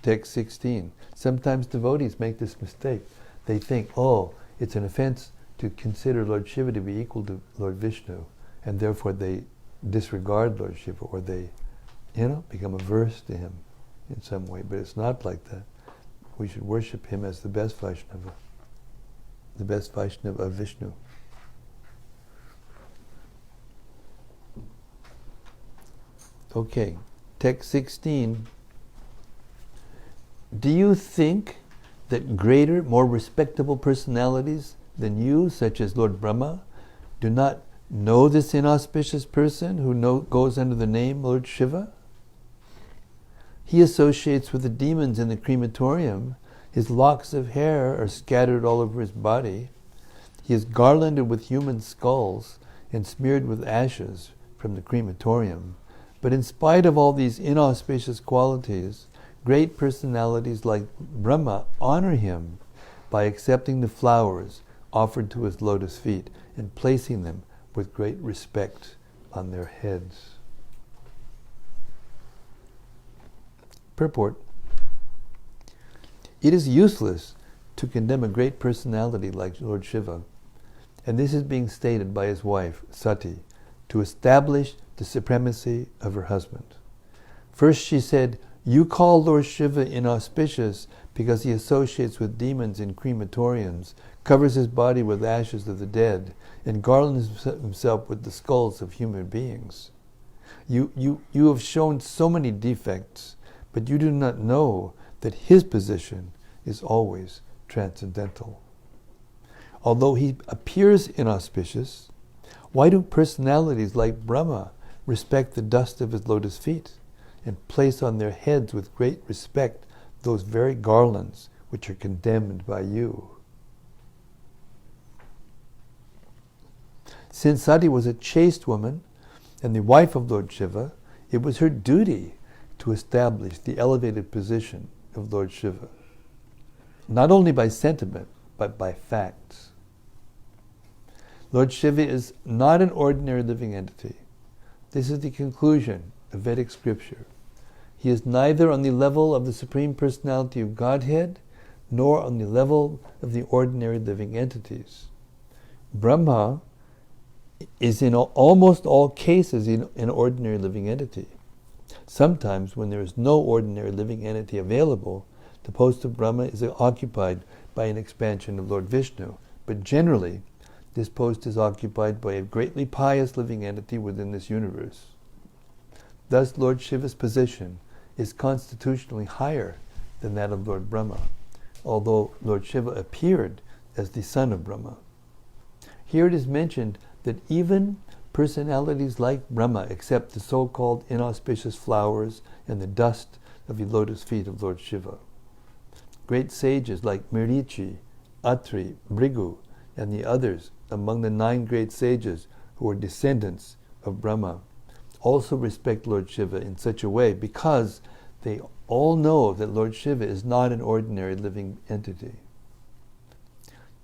Text 16. Sometimes devotees make this mistake. They think, it's an offense to consider Lord Shiva to be equal to Lord Vishnu, and therefore they disregard Lord Shiva, or they, become averse to him in some way. But it's not like that. We should worship him as the best Vaishnava of Vishnu. Okay, text 16. Do you think that greater, more respectable personalities than you, such as Lord Brahma, do not know this inauspicious person who goes under the name Lord Shiva? He associates with the demons in the crematorium. His locks of hair are scattered all over his body. He is garlanded with human skulls and smeared with ashes from the crematorium. But in spite of all these inauspicious qualities, great personalities like Brahma honor him by accepting the flowers offered to his lotus feet and placing them with great respect on their heads. Purport. It is useless to condemn a great personality like Lord Shiva, and this is being stated by his wife, Sati, to establish the supremacy of her husband. First she said, "You call Lord Shiva inauspicious because he associates with demons in crematoriums, covers his body with ashes of the dead, and garlands himself with the skulls of human beings. You have shown so many defects, but you do not know that his position is always transcendental. Although he appears inauspicious, why do personalities like Brahma respect the dust of his lotus feet and place on their heads with great respect those very garlands which are condemned by you?" Since Sati was a chaste woman and the wife of Lord Shiva, it was her duty to establish the elevated position of Lord Shiva, not only by sentiment, but by facts. Lord Shiva is not an ordinary living entity. This is the conclusion of Vedic scripture. He is neither on the level of the Supreme Personality of Godhead, nor on the level of the ordinary living entities. Brahma is in almost all cases an ordinary living entity. Sometimes when there is no ordinary living entity available, the post of Brahma is occupied by an expansion of Lord Vishnu, but generally this post is occupied by a greatly pious living entity within this universe. Thus Lord Shiva's position is constitutionally higher than that of Lord Brahma, although Lord Shiva appeared as the son of Brahma. Here it is mentioned that even personalities like Brahma accept the so-called inauspicious flowers and the dust of the lotus feet of Lord Shiva. Great sages like Mirichi, Atri, Bhrigu, and the others among the 9 great sages who are descendants of Brahma also respect Lord Shiva in such a way because they all know that Lord Shiva is not an ordinary living entity.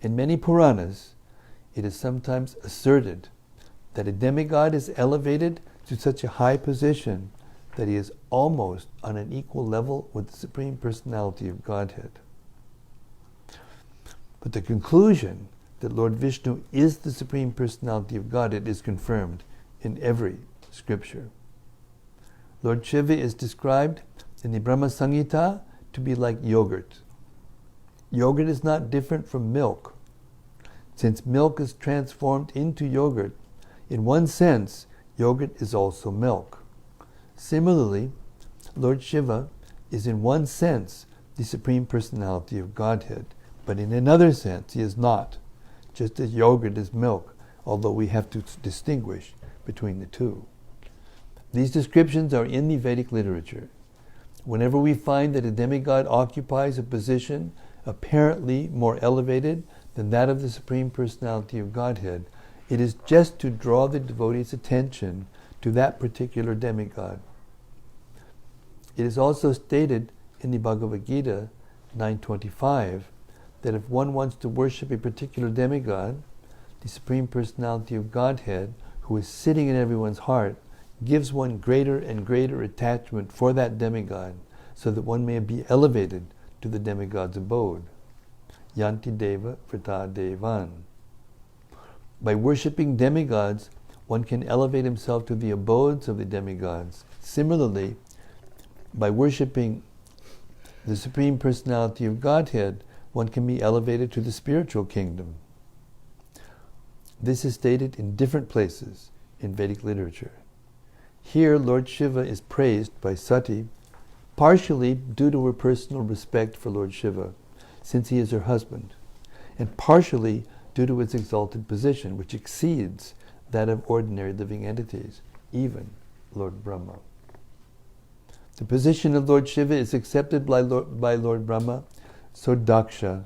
In many Puranas, it is sometimes asserted that a demigod is elevated to such a high position that he is almost on an equal level with the Supreme Personality of Godhead. But the conclusion that Lord Vishnu is the Supreme Personality of Godhead is confirmed in every scripture. Lord Shiva is described in the Brahma Samhita to be like yogurt. Yogurt is not different from milk. Since milk is transformed into yogurt, in one sense, yogurt is also milk. Similarly, Lord Shiva is in one sense the Supreme Personality of Godhead, but in another sense he is not, just as yogurt is milk, although we have to distinguish between the two. These descriptions are in the Vedic literature. Whenever we find that a demigod occupies a position apparently more elevated than that of the Supreme Personality of Godhead, it is just to draw the devotee's attention to that particular demigod. It is also stated in the Bhagavad Gita 9.25 that if one wants to worship a particular demigod, the Supreme Personality of Godhead, who is sitting in everyone's heart, gives one greater and greater attachment for that demigod so that one may be elevated to the demigod's abode. Yanti Deva Vrita Devan. By worshipping demigods, one can elevate himself to the abodes of the demigods. Similarly, by worshipping the Supreme Personality of Godhead, one can be elevated to the spiritual kingdom. This is stated in different places in Vedic literature. Here, Lord Shiva is praised by Sati, partially due to her personal respect for Lord Shiva, since he is her husband, and partially due to his exalted position, which exceeds that of ordinary living entities, even Lord Brahma. The position of Lord Shiva is accepted by Lord Brahma, so Daksha,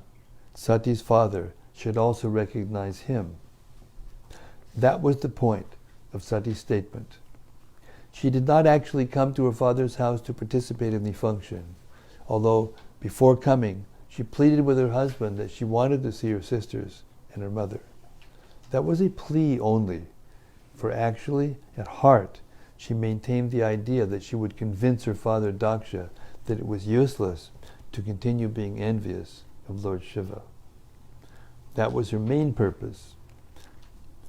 Sati's father, should also recognize him. That was the point of Sati's statement. She did not actually come to her father's house to participate in the function, although before coming, she pleaded with her husband that she wanted to see her sisters and her mother. That was a plea only, for actually, at heart, she maintained the idea that she would convince her father Daksha that it was useless to continue being envious of Lord Shiva. That was her main purpose.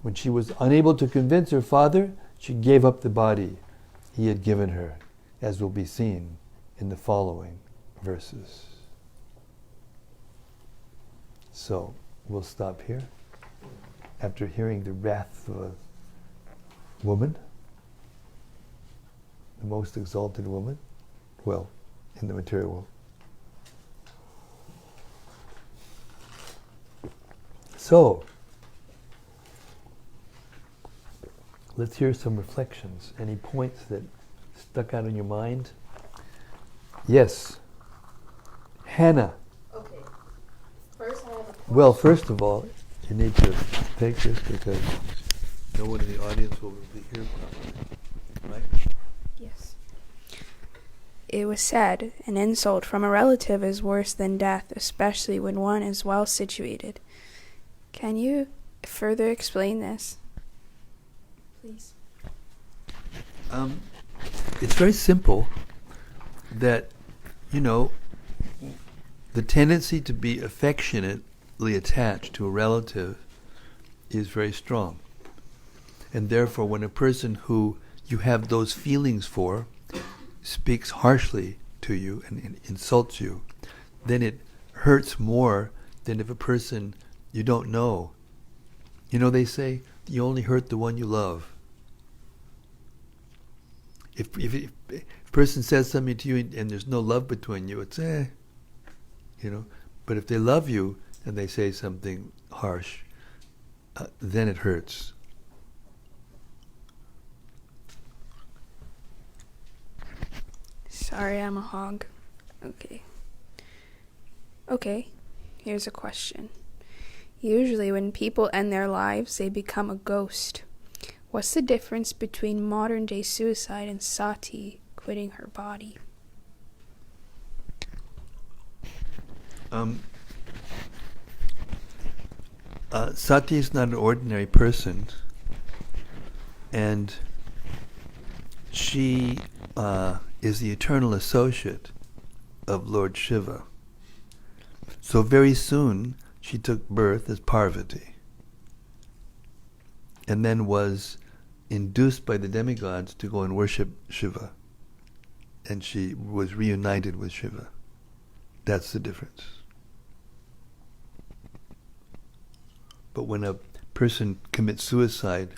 When she was unable to convince her father, she gave up the body he had given her, as will be seen in the following verses. So, we'll stop here. After hearing the wrath of a woman, the most exalted woman, well, in the material world. So, let's hear some reflections. Any points that stuck out in your mind? Yes. Hannah. Okay. First I have a question. Well, first of all, you need to take this because no one in the audience will be here properly. Right? Yes. It was said, an insult from a relative is worse than death, especially when one is well situated. Can you further explain this? Please. It's very simple that, the tendency to be affectionately attached to a relative is very strong. And therefore, when a person who you have those feelings for speaks harshly to you and insults you, then it hurts more than if a person you don't know. You know, they say you only hurt the one you love. If a person says something to you and there's no love between you, it's you know. But if they love you and they say something harsh, then it hurts. Sorry, I'm a hog. Okay, here's a question. Usually when people end their lives, they become a ghost. What's the difference between modern day suicide and Sati quitting her body? Sati is not an ordinary person, and she is the eternal associate of Lord Shiva. So very soon she took birth as Parvati, and then was induced by the demigods to go and worship Shiva, and she was reunited with Shiva. That's the difference. But when a person commits suicide,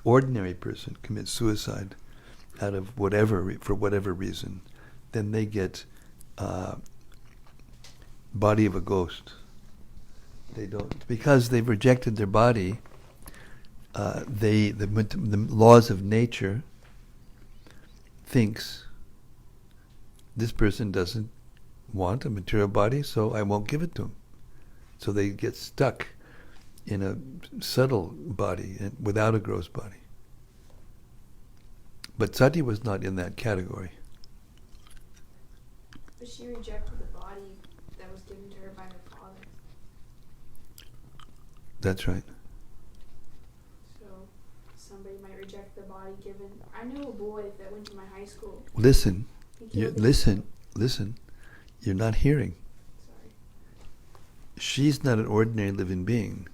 ordinary person commits suicide out of for whatever reason, then they get body of a ghost. They don't, because they've rejected their body. The laws of nature thinks this person doesn't want a material body, so I won't give it to him. So they get stuck in a subtle body without a gross body. But Sati was not in that category. But she rejected the body that was given to her by her father. That's right. So somebody might reject the body given. I knew a boy that went to my high school. Listen. Listen. You're not hearing. Sorry. She's not an ordinary living being.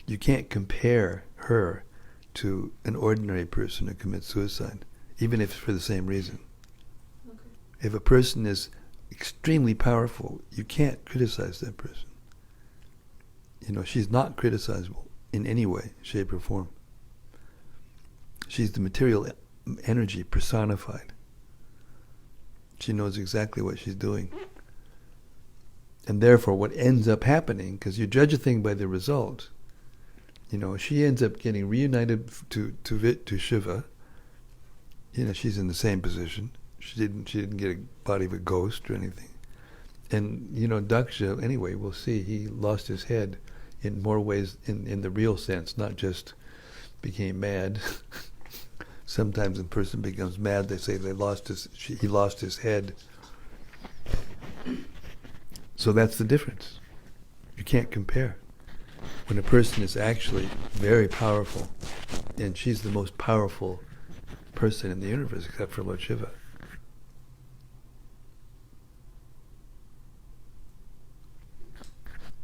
You can't compare her to an ordinary person who commits suicide, even if it's for the same reason. Okay. If a person is extremely powerful, you can't criticize that person. You know, she's not criticizable in any way, shape, or form. She's the material energy personified. She knows exactly what she's doing. And therefore, what ends up happening, because you judge a thing by the result, you know, she ends up getting reunited to Shiva. You know, she's in the same position. She didn't get a body of a ghost or anything. And, you know, Daksha, anyway, we'll see, he lost his head in more ways in the real sense, not just became mad. Sometimes when a person becomes mad, they say he lost his head. So that's the difference. You can't compare. When a person is actually very powerful, and she's the most powerful person in the universe except for Lord Shiva.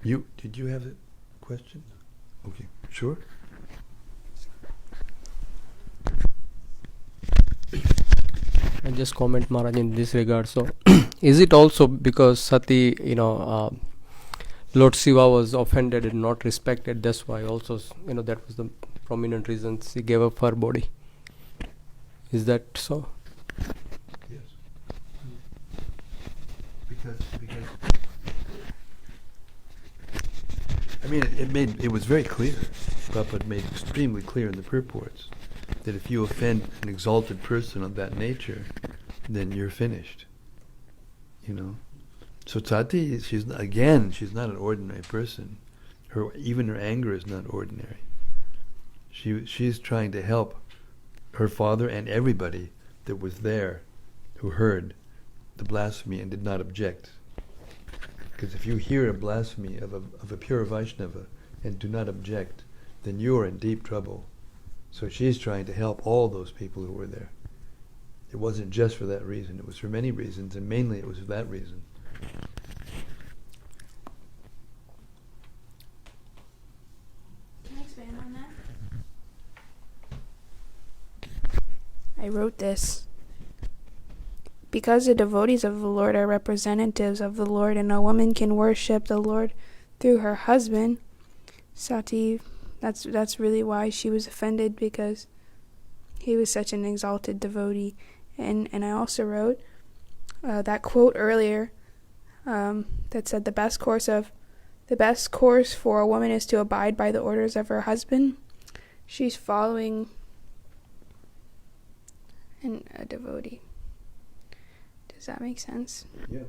Did you have a question? Okay, sure. I just comment, Maharaj, in this regard. So, is it also because Sati, Lord Siva was offended and not respected? That's why also, that was the prominent reason she gave up her body. Is that so? Yes. Because I mean, it was very clear. Prabhupada made extremely clear in the purports that if you offend an exalted person of that nature, then you're finished. You know. So Sati, she's not an ordinary person. Even her anger is not ordinary. She's trying to help her father and everybody that was there who heard the blasphemy and did not object. Because if you hear a blasphemy of a pure Vaishnava and do not object, then you are in deep trouble. So she's trying to help all those people who were there. It wasn't just for that reason. It was for many reasons, and mainly it was for that reason. Can I expand on that? I wrote this. Because the devotees of the Lord are representatives of the Lord, and a woman can worship the Lord through her husband, Sati. That's really why she was offended, because he was such an exalted devotee. And I also wrote that quote earlier that said the best course for a woman is to abide by the orders of her husband. She's following a devotee. Does that make sense? Yeah.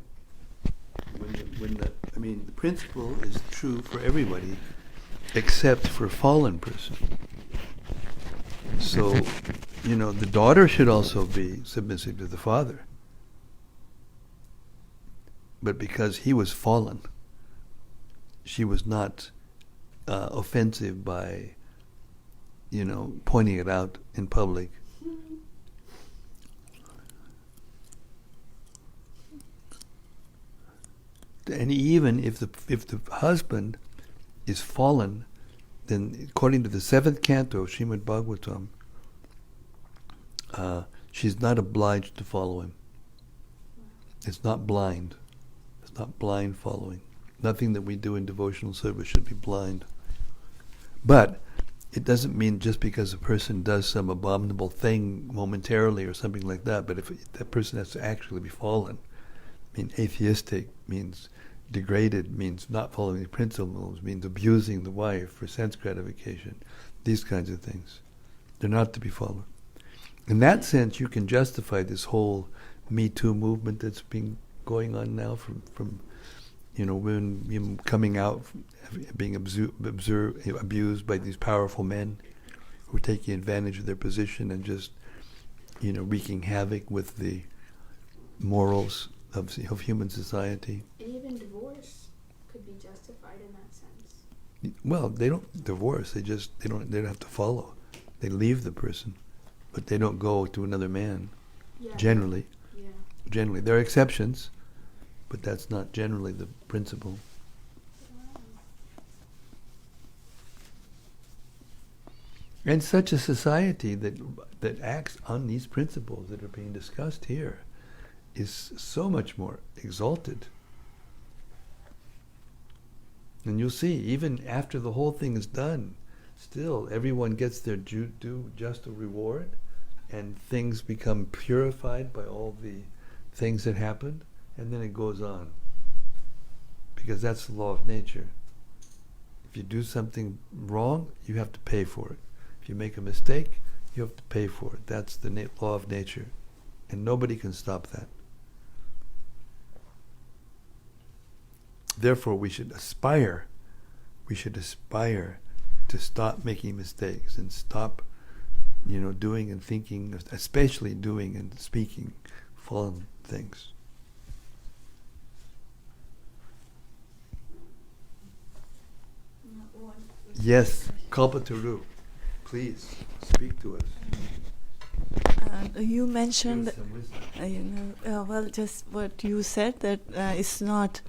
The principle is true for everybody except for a fallen person. So, the daughter should also be submissive to the father. But because he was fallen, she was not offensive by, pointing it out in public. And even if the husband is fallen, then according to the 7th canto of Srimad-Bhagavatam, she's not obliged to follow him. It's not blind. It's not blind following. Nothing that we do in devotional service should be blind. But it doesn't mean just because a person does some abominable thing momentarily or something like that, but if that person has to actually be fallen. Atheistic means degraded, means not following the principles, means abusing the wife for sense gratification. These kinds of things. They're not to be followed. In that sense, you can justify this whole Me Too movement that's been going on now from women coming out, being abused by these powerful men who are taking advantage of their position and just, wreaking havoc with the morals of human society. And even divorce could be justified in that sense. Well, they don't divorce. They don't have to follow. They leave the person, but they don't go to another man. Yeah. Generally. Yeah. Generally, there are exceptions, but that's not generally the principle. And such a society that acts on these principles that are being discussed here is so much more exalted. And you'll see, even after the whole thing is done, still everyone gets their due just reward, and things become purified by all the things that happened, and then it goes on. Because that's the law of nature. If you do something wrong, you have to pay for it. If you make a mistake, you have to pay for it. That's the law of nature. And nobody can stop that. Therefore, we should aspire to stop making mistakes and stop, doing and thinking, especially doing and speaking fallen things. Yes, Kalpataru, please speak to us. You mentioned, Give us some wisdom. just what you said, that it's not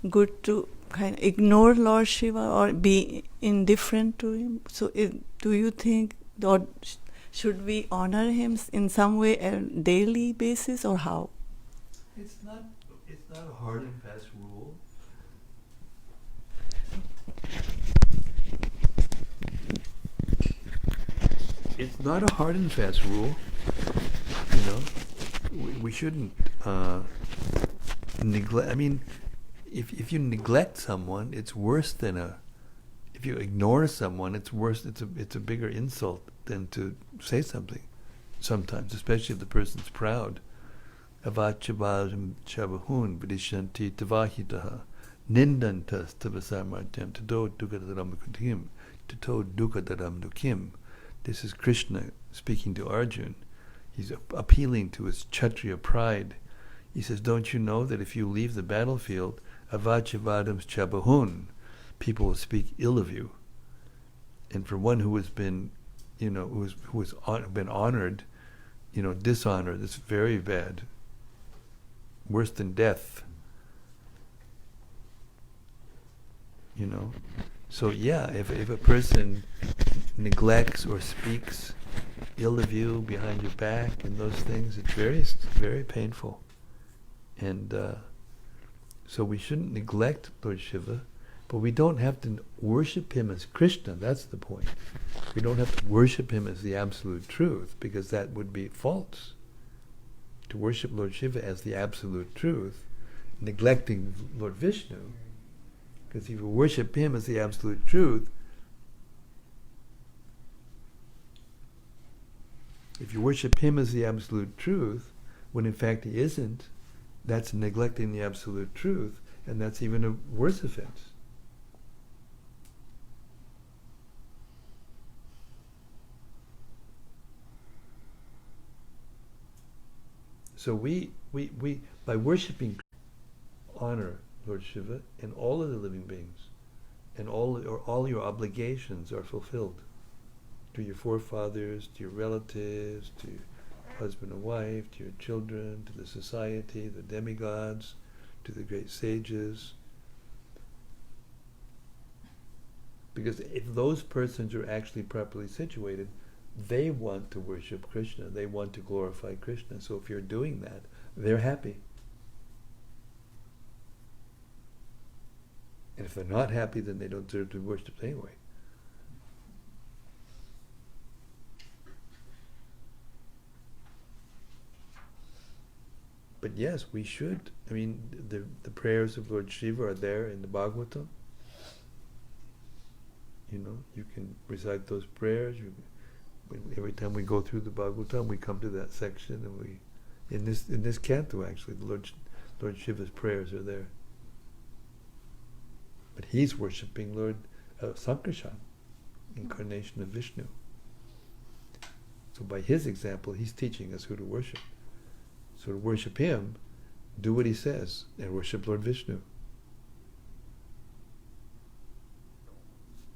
good to kind of ignore Lord Shiva or be indifferent to him. So do you think, or should we honor him in some way on a daily basis, or how? It's not a hard and fast rule. It's not a hard and fast rule. We shouldn't neglect. If you neglect someone, it's worse than if you ignore someone, it's worse. It's a bigger insult than to say something. Sometimes, especially if the person's proud. Avachavajam chabahun vidishanti tavahitaha nindantas tavasamartyam tato dukadaram kutim tato dukadaram dukim. This is Krishna speaking to Arjuna. He's appealing to his Kshatriya pride. He says, don't you know that if you leave the battlefield, avachavadams chabahun, people will speak ill of you. And for one who has been, been honored, dishonor, that's very bad. Worse than death. So yeah, if a person neglects or speaks ill of you behind your back and those things, it's very, very painful. And so we shouldn't neglect Lord Shiva, But we don't have to worship him as Krishna, that's the point. We don't have to worship him as the absolute truth, because that would be false. To worship Lord Shiva as the absolute truth, neglecting Lord Vishnu. Because if you worship him as the absolute truth, when in fact he isn't, that's neglecting the absolute truth, and that's even a worse offense. So we by worshipping, honor Lord Shiva and all of the living beings, and all your obligations are fulfilled to your forefathers, to your relatives, to your husband and wife, to your children, to the society, the demigods, to the great sages. Because if those persons are actually properly situated, they want to worship Krishna, they want to glorify Krishna. So if you're doing that, they're happy. And if they're not happy, then they don't deserve to be worshipped anyway. But yes, we should. I mean, the prayers of Lord Shiva are there in the Bhagavatam. You know, you can recite those prayers. Every time we go through the Bhagavatam, we come to that section, and we, in this canto actually, the Lord Shiva's prayers are there. But he's worshipping Lord Sankarshan, incarnation of Vishnu. So by his example, he's teaching us who to worship. So to worship him, do what he says, and worship Lord Vishnu.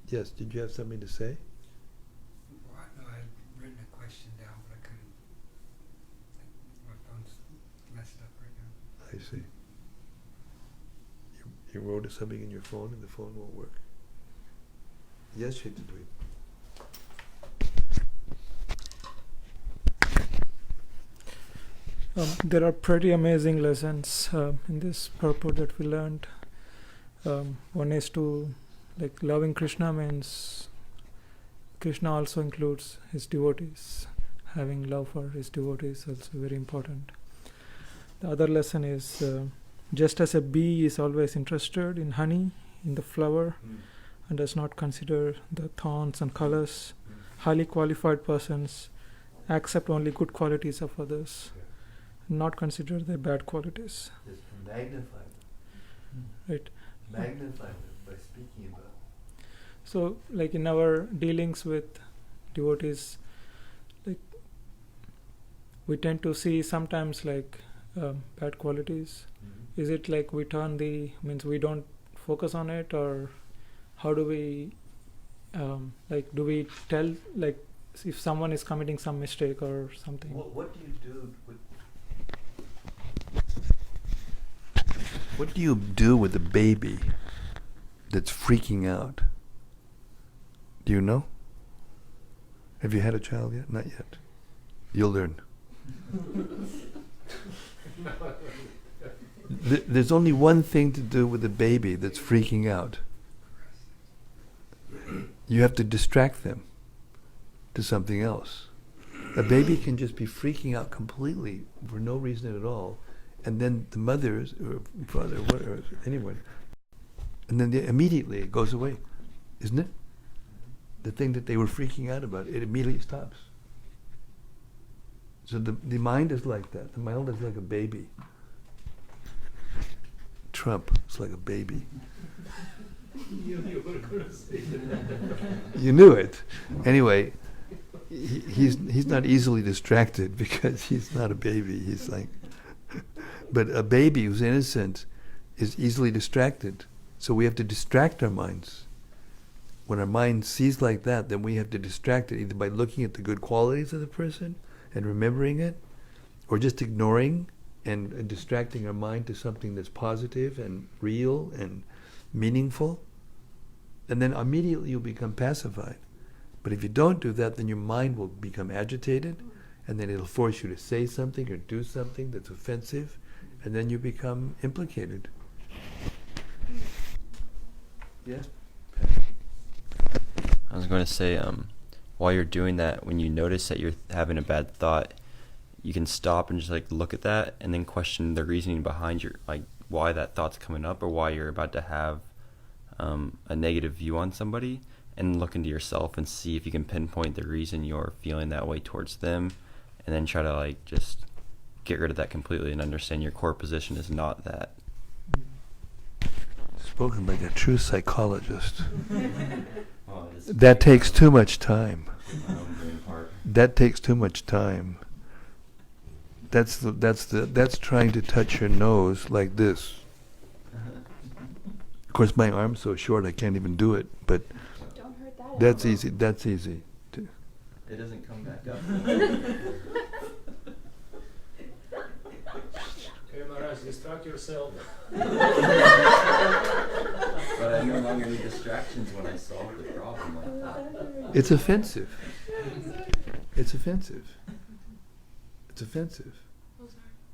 Yes, did you have something to say? Well, no, I had written a question down, but I couldn't. My phone's messed up right now. I see. You wrote something in your phone and the phone won't work. Yes, Shaitadweep. There are pretty amazing lessons in this purport that we learned. One is to, like, loving Krishna means Krishna also includes his devotees. Having love for his devotees is also very important. The other lesson is just as a bee is always interested in honey, in the flower, and does not consider the thorns and colors, highly qualified persons accept only good qualities of others, not consider their bad qualities. Just magnify them. Right. Magnify them by speaking about them. So, like in our dealings with devotees, like we tend to see sometimes like bad qualities. Is it like we means we don't focus on it, or how do we do we tell, like, if someone is committing some mistake or something? What do you do with a baby that's freaking out? Do you know? Have you had a child yet? Not yet. You'll learn. There's only one thing to do with a baby that's freaking out. You have to distract them to something else. A baby can just be freaking out completely for no reason at all, and then the mothers or father or anyone, and then immediately it goes away, isn't it? The thing that they were freaking out about, it immediately stops. So the mind is like that. The mind is like a baby. Trump is like a baby. You knew it. Anyway, he's not easily distracted because he's not a baby. He's like, but a baby who's innocent is easily distracted. So we have to distract our minds. When our mind sees like that, then we have to distract it either by looking at the good qualities of the person and remembering it, or just ignoring and distracting our mind to something that's positive and real and meaningful. And then immediately you'll become pacified. But if you don't do that, then your mind will become agitated, and then it'll force you to say something or do something that's offensive, and then you become implicated. Yeah. I was going to say, while you're doing that, when you notice that you're having a bad thought, you can stop and just like look at that and then question the reasoning behind your, like, why that thought's coming up or why you're about to have a negative view on somebody, and look into yourself and see if you can pinpoint the reason you're feeling that way towards them, and then try to like just get rid of that completely and understand your core position is not that. Spoken like a true psychologist. That takes too much time. That takes too much time. That's trying to touch your nose like this. Of course, my arm's so short I can't even do it. But Don't hurt that. that's easy. That's easy. It doesn't come back up. Hey Maharaj, distract yourself. But I no longer need distractions when I solve the problem like that. It's offensive. It's offensive. It's offensive.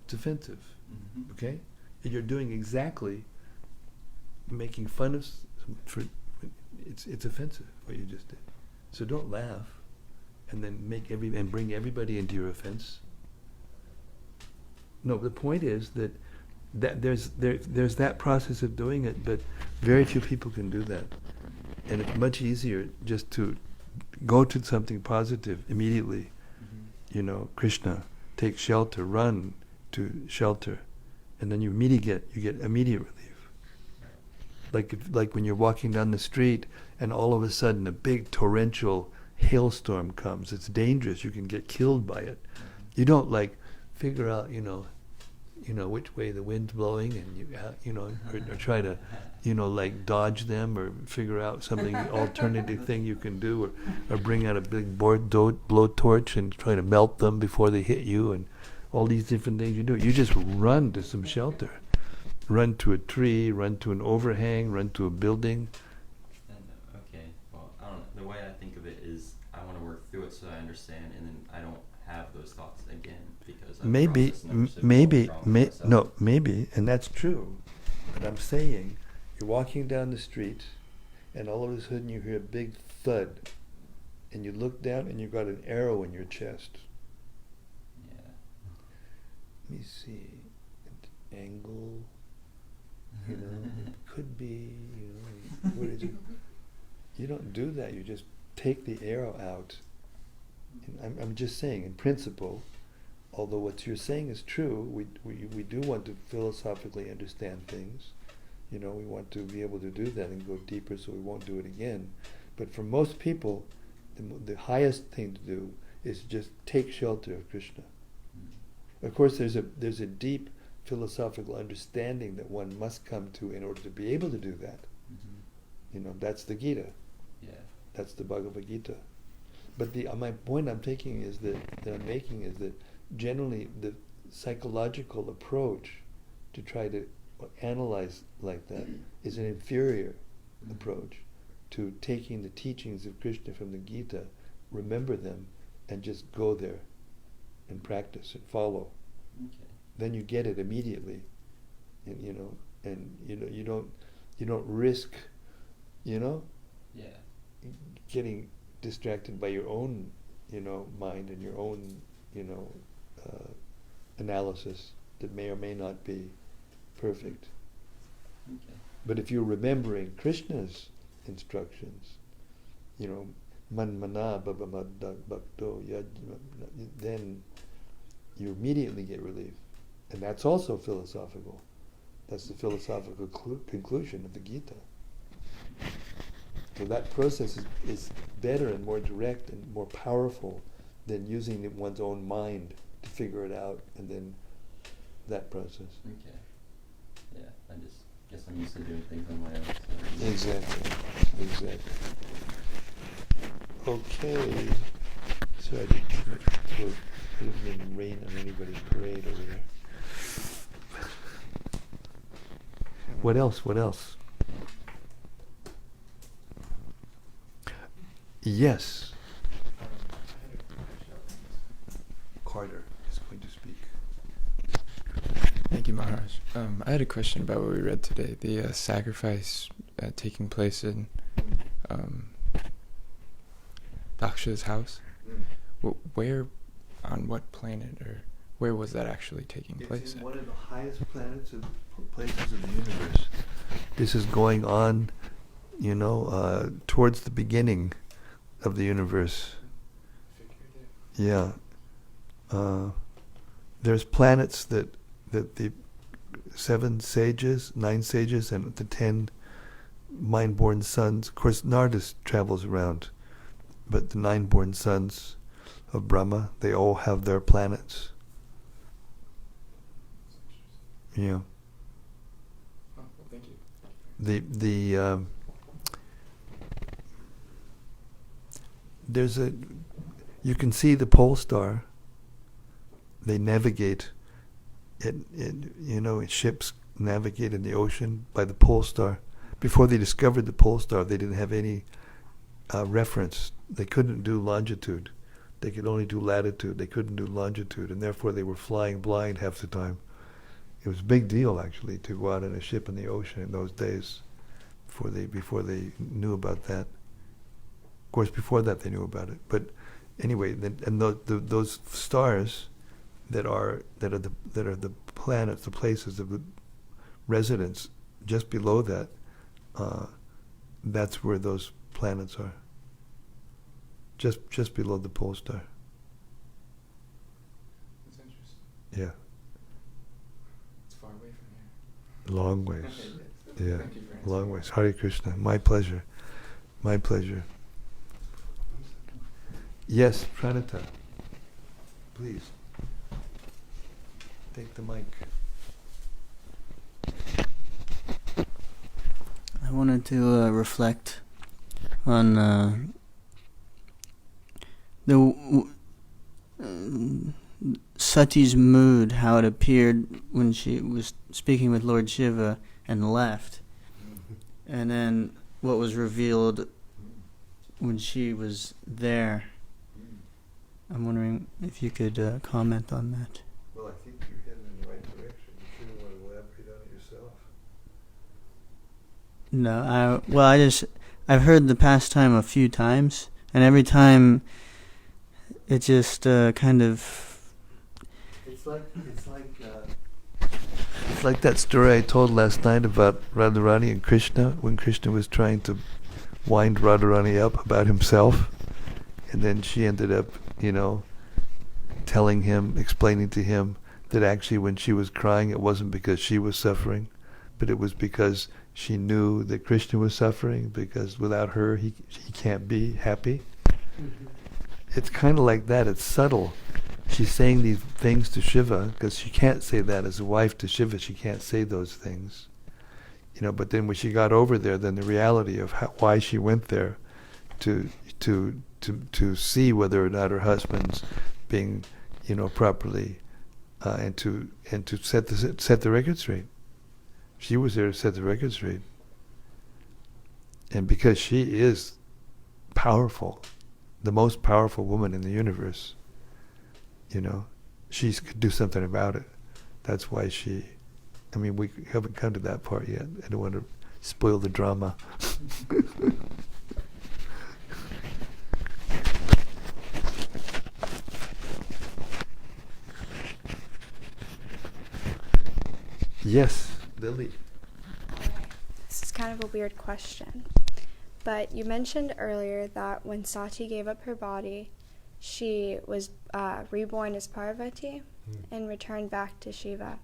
It's offensive. Mm-hmm. Okay? And you're doing exactly making fun of. It's offensive what you just did. So don't laugh, and then bring everybody into your offense. No, the point is that there's that process of doing it, but very few people can do that, and it's much easier just to go to something positive immediately. You know, Krishna, take shelter, run to shelter, and then you get immediate relief. Like when you're walking down the street and all of a sudden a big torrential hailstorm comes. It's dangerous. You can get killed by it. You don't like figure out, which way the wind's blowing, and or try to, like dodge them or figure out something alternative thing you can do, or bring out a big blowtorch and try to melt them before they hit you, and all these different things you do. You just run to some shelter. Run to a tree, run to an overhang, run to a building. Okay, well, I don't know. The way I think of it is I want to work through it so I understand, and then I don't have those thoughts again because I've maybe, and that's true. But I'm saying, you're walking down the street, and all of a sudden you hear a big thud, and you look down and you've got an arrow in your chest. Yeah. Let me see, angle. It could be, what is it? You don't do that. You just take the arrow out. And I'm just saying, in principle, although what you're saying is true, we do want to philosophically understand things. We want to be able to do that and go deeper so we won't do it again. But for most people, the highest thing to do is just take shelter of Krishna. Of course, there's a deep philosophical understanding that one must come to in order to be able to do that. Mm-hmm. That's the Gita. Yeah. That's the Bhagavad Gita. But my point I'm making is that generally the psychological approach to try to analyze like that is an inferior approach to taking the teachings of Krishna from the Gita, remember them, and just go there and practice and follow. Okay. Then you get it immediately, and you don't risk, getting distracted by your own, mind and your own, analysis that may or may not be perfect. Okay. But if you're remembering Krishna's instructions, man mana bhakto, then you immediately get relief. And that's also philosophical. That's the philosophical conclusion of the Gita. So that process is better and more direct and more powerful than using one's own mind to figure it out, and then that process. Okay. Yeah, I just guess I'm used to doing things on my own. So. Exactly. Okay. So I didn't rain on anybody's parade over there. What else? Yes. Carter is going to speak. Thank you, Maharaj. I had a question about what we read today, the sacrifice taking place in Daksha's house. Where, on what planet, or where was that actually taking place? It's in one of the highest places of the universe. This is going on, towards the beginning of the universe. Yeah. There's planets that the 7 sages, 9 sages, and the 10 mind-born sons. Of course, Nardas travels around, but the 9 born sons of Brahma, they all have their planets. Yeah. Oh, well, thank you. You can see the pole star. They navigate. Ships navigate in the ocean by the pole star. Before they discovered the pole star, they didn't have any reference. They couldn't do longitude. They could only do latitude. They couldn't do longitude, and therefore they were flying blind half the time. It was a big deal, actually, to go out in a ship in the ocean in those days, before they knew about that. Of course, before that they knew about it. But anyway, those stars that are the planets, the places of the residence, just below that, that's where those planets are. Just below the pole star. That's interesting. Yeah. It's far away from here. Long ways. Yeah. Thank you for answering. Long ways. Hare Krishna. My pleasure. My pleasure. Yes, Pranata. Please. Take the mic. I wanted to reflect on Sati's mood, how it appeared when she was speaking with Lord Shiva and left, and then what was revealed when she was there. I'm wondering if you could comment on that. Well, I think you're heading in the right direction. You shouldn't want to elaborate on it yourself. No, I've heard the pastime a few times, and every time it just kind of... It's like that story I told last night about Radharani and Krishna, when Krishna was trying to wind Radharani up about himself, and then she ended up, telling him, explaining to him that actually when she was crying, it wasn't because she was suffering, but it was because she knew that Krishna was suffering, because without her, he can't be happy. Mm-hmm. It's kind of like that. It's subtle. She's saying these things to Shiva because she can't say that as a wife to Shiva. She can't say those things, But then when she got over there, then the reality of why she went there, to see whether or not her husband's being, properly, and to set the record straight. She was there to set the record straight, and because she is powerful, the most powerful woman in the universe, she could do something about it. That's why we haven't come to that part yet. I don't want to spoil the drama. Yes, Lily. This is kind of a weird question, but you mentioned earlier that when Sati gave up her body, she was reborn as Parvati and returned back to Shiva.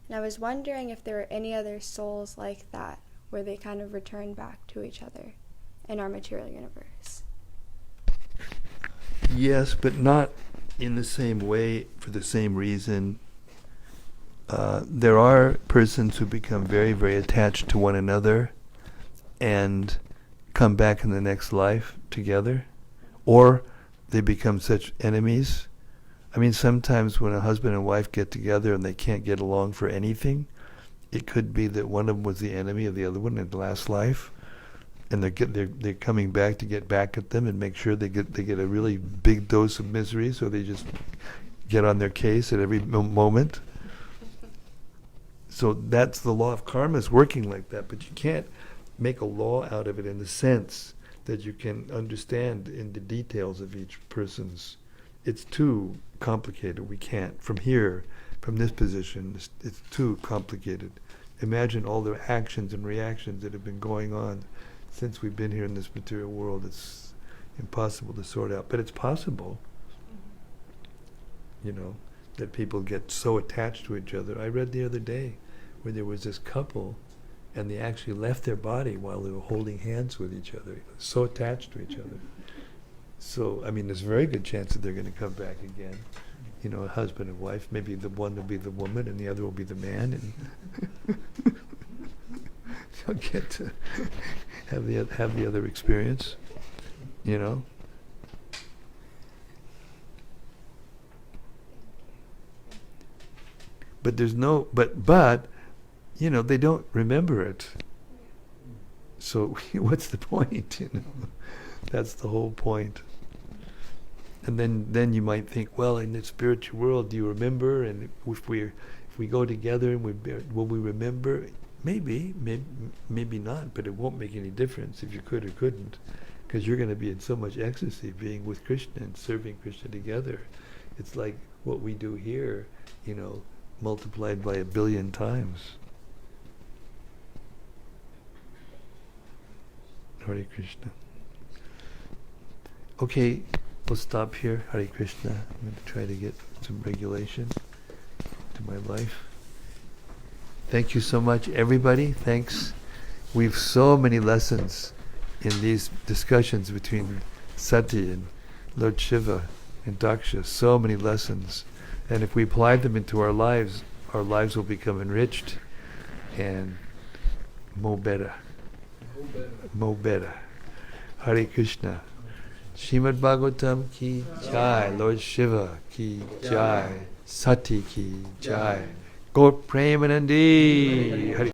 And I was wondering if there were any other souls like that, where they kind of return back to each other in our material universe. Yes, but not in the same way, for the same reason. There are persons who become very, very attached to one another and come back in the next life together, or they become such enemies. Sometimes when a husband and wife get together and they can't get along for anything, it could be that one of them was the enemy of the other one in the last life, and they're coming back to get back at them and make sure they get a really big dose of misery, so they just get on their case at every moment. So that's the law of karma, is working like that, but you can't make a law out of it in the sense that you can understand in the details of each person's. It's too complicated. We can't. From here, from this position, it's too complicated. Imagine all the actions and reactions that have been going on since we've been here in this material world. It's impossible to sort out. But it's possible, that people get so attached to each other. I read the other day where there was this couple and they actually left their body while they were holding hands with each other. So attached to each other. So, there's a very good chance that they're going to come back again. A husband and wife. Maybe the one will be the woman and the other will be the man, and they'll get to have the other experience. But there's no. But they don't remember it. So what's the point? That's the whole point. And then you might think, well, in the spiritual world, do you remember? And if we go together, and will we remember? Maybe not. But it won't make any difference if you could or couldn't, because you're going to be in so much ecstasy being with Krishna and serving Krishna together. It's like what we do here, multiplied by 1 billion times. Hare Krishna. Okay, we'll stop here. Hare Krishna. I'm going to try to get some regulation to my life. Thank you so much, everybody. Thanks. We've so many lessons in these discussions between Sati and Lord Shiva and Daksha. So many lessons. And if we apply them into our lives will become enriched and more better. More better. Hare Krishna. Srimad-Bhagavatam ki jai. Lord Shiva ki jai. Sati ki jai. Gaur Premanandi. Hare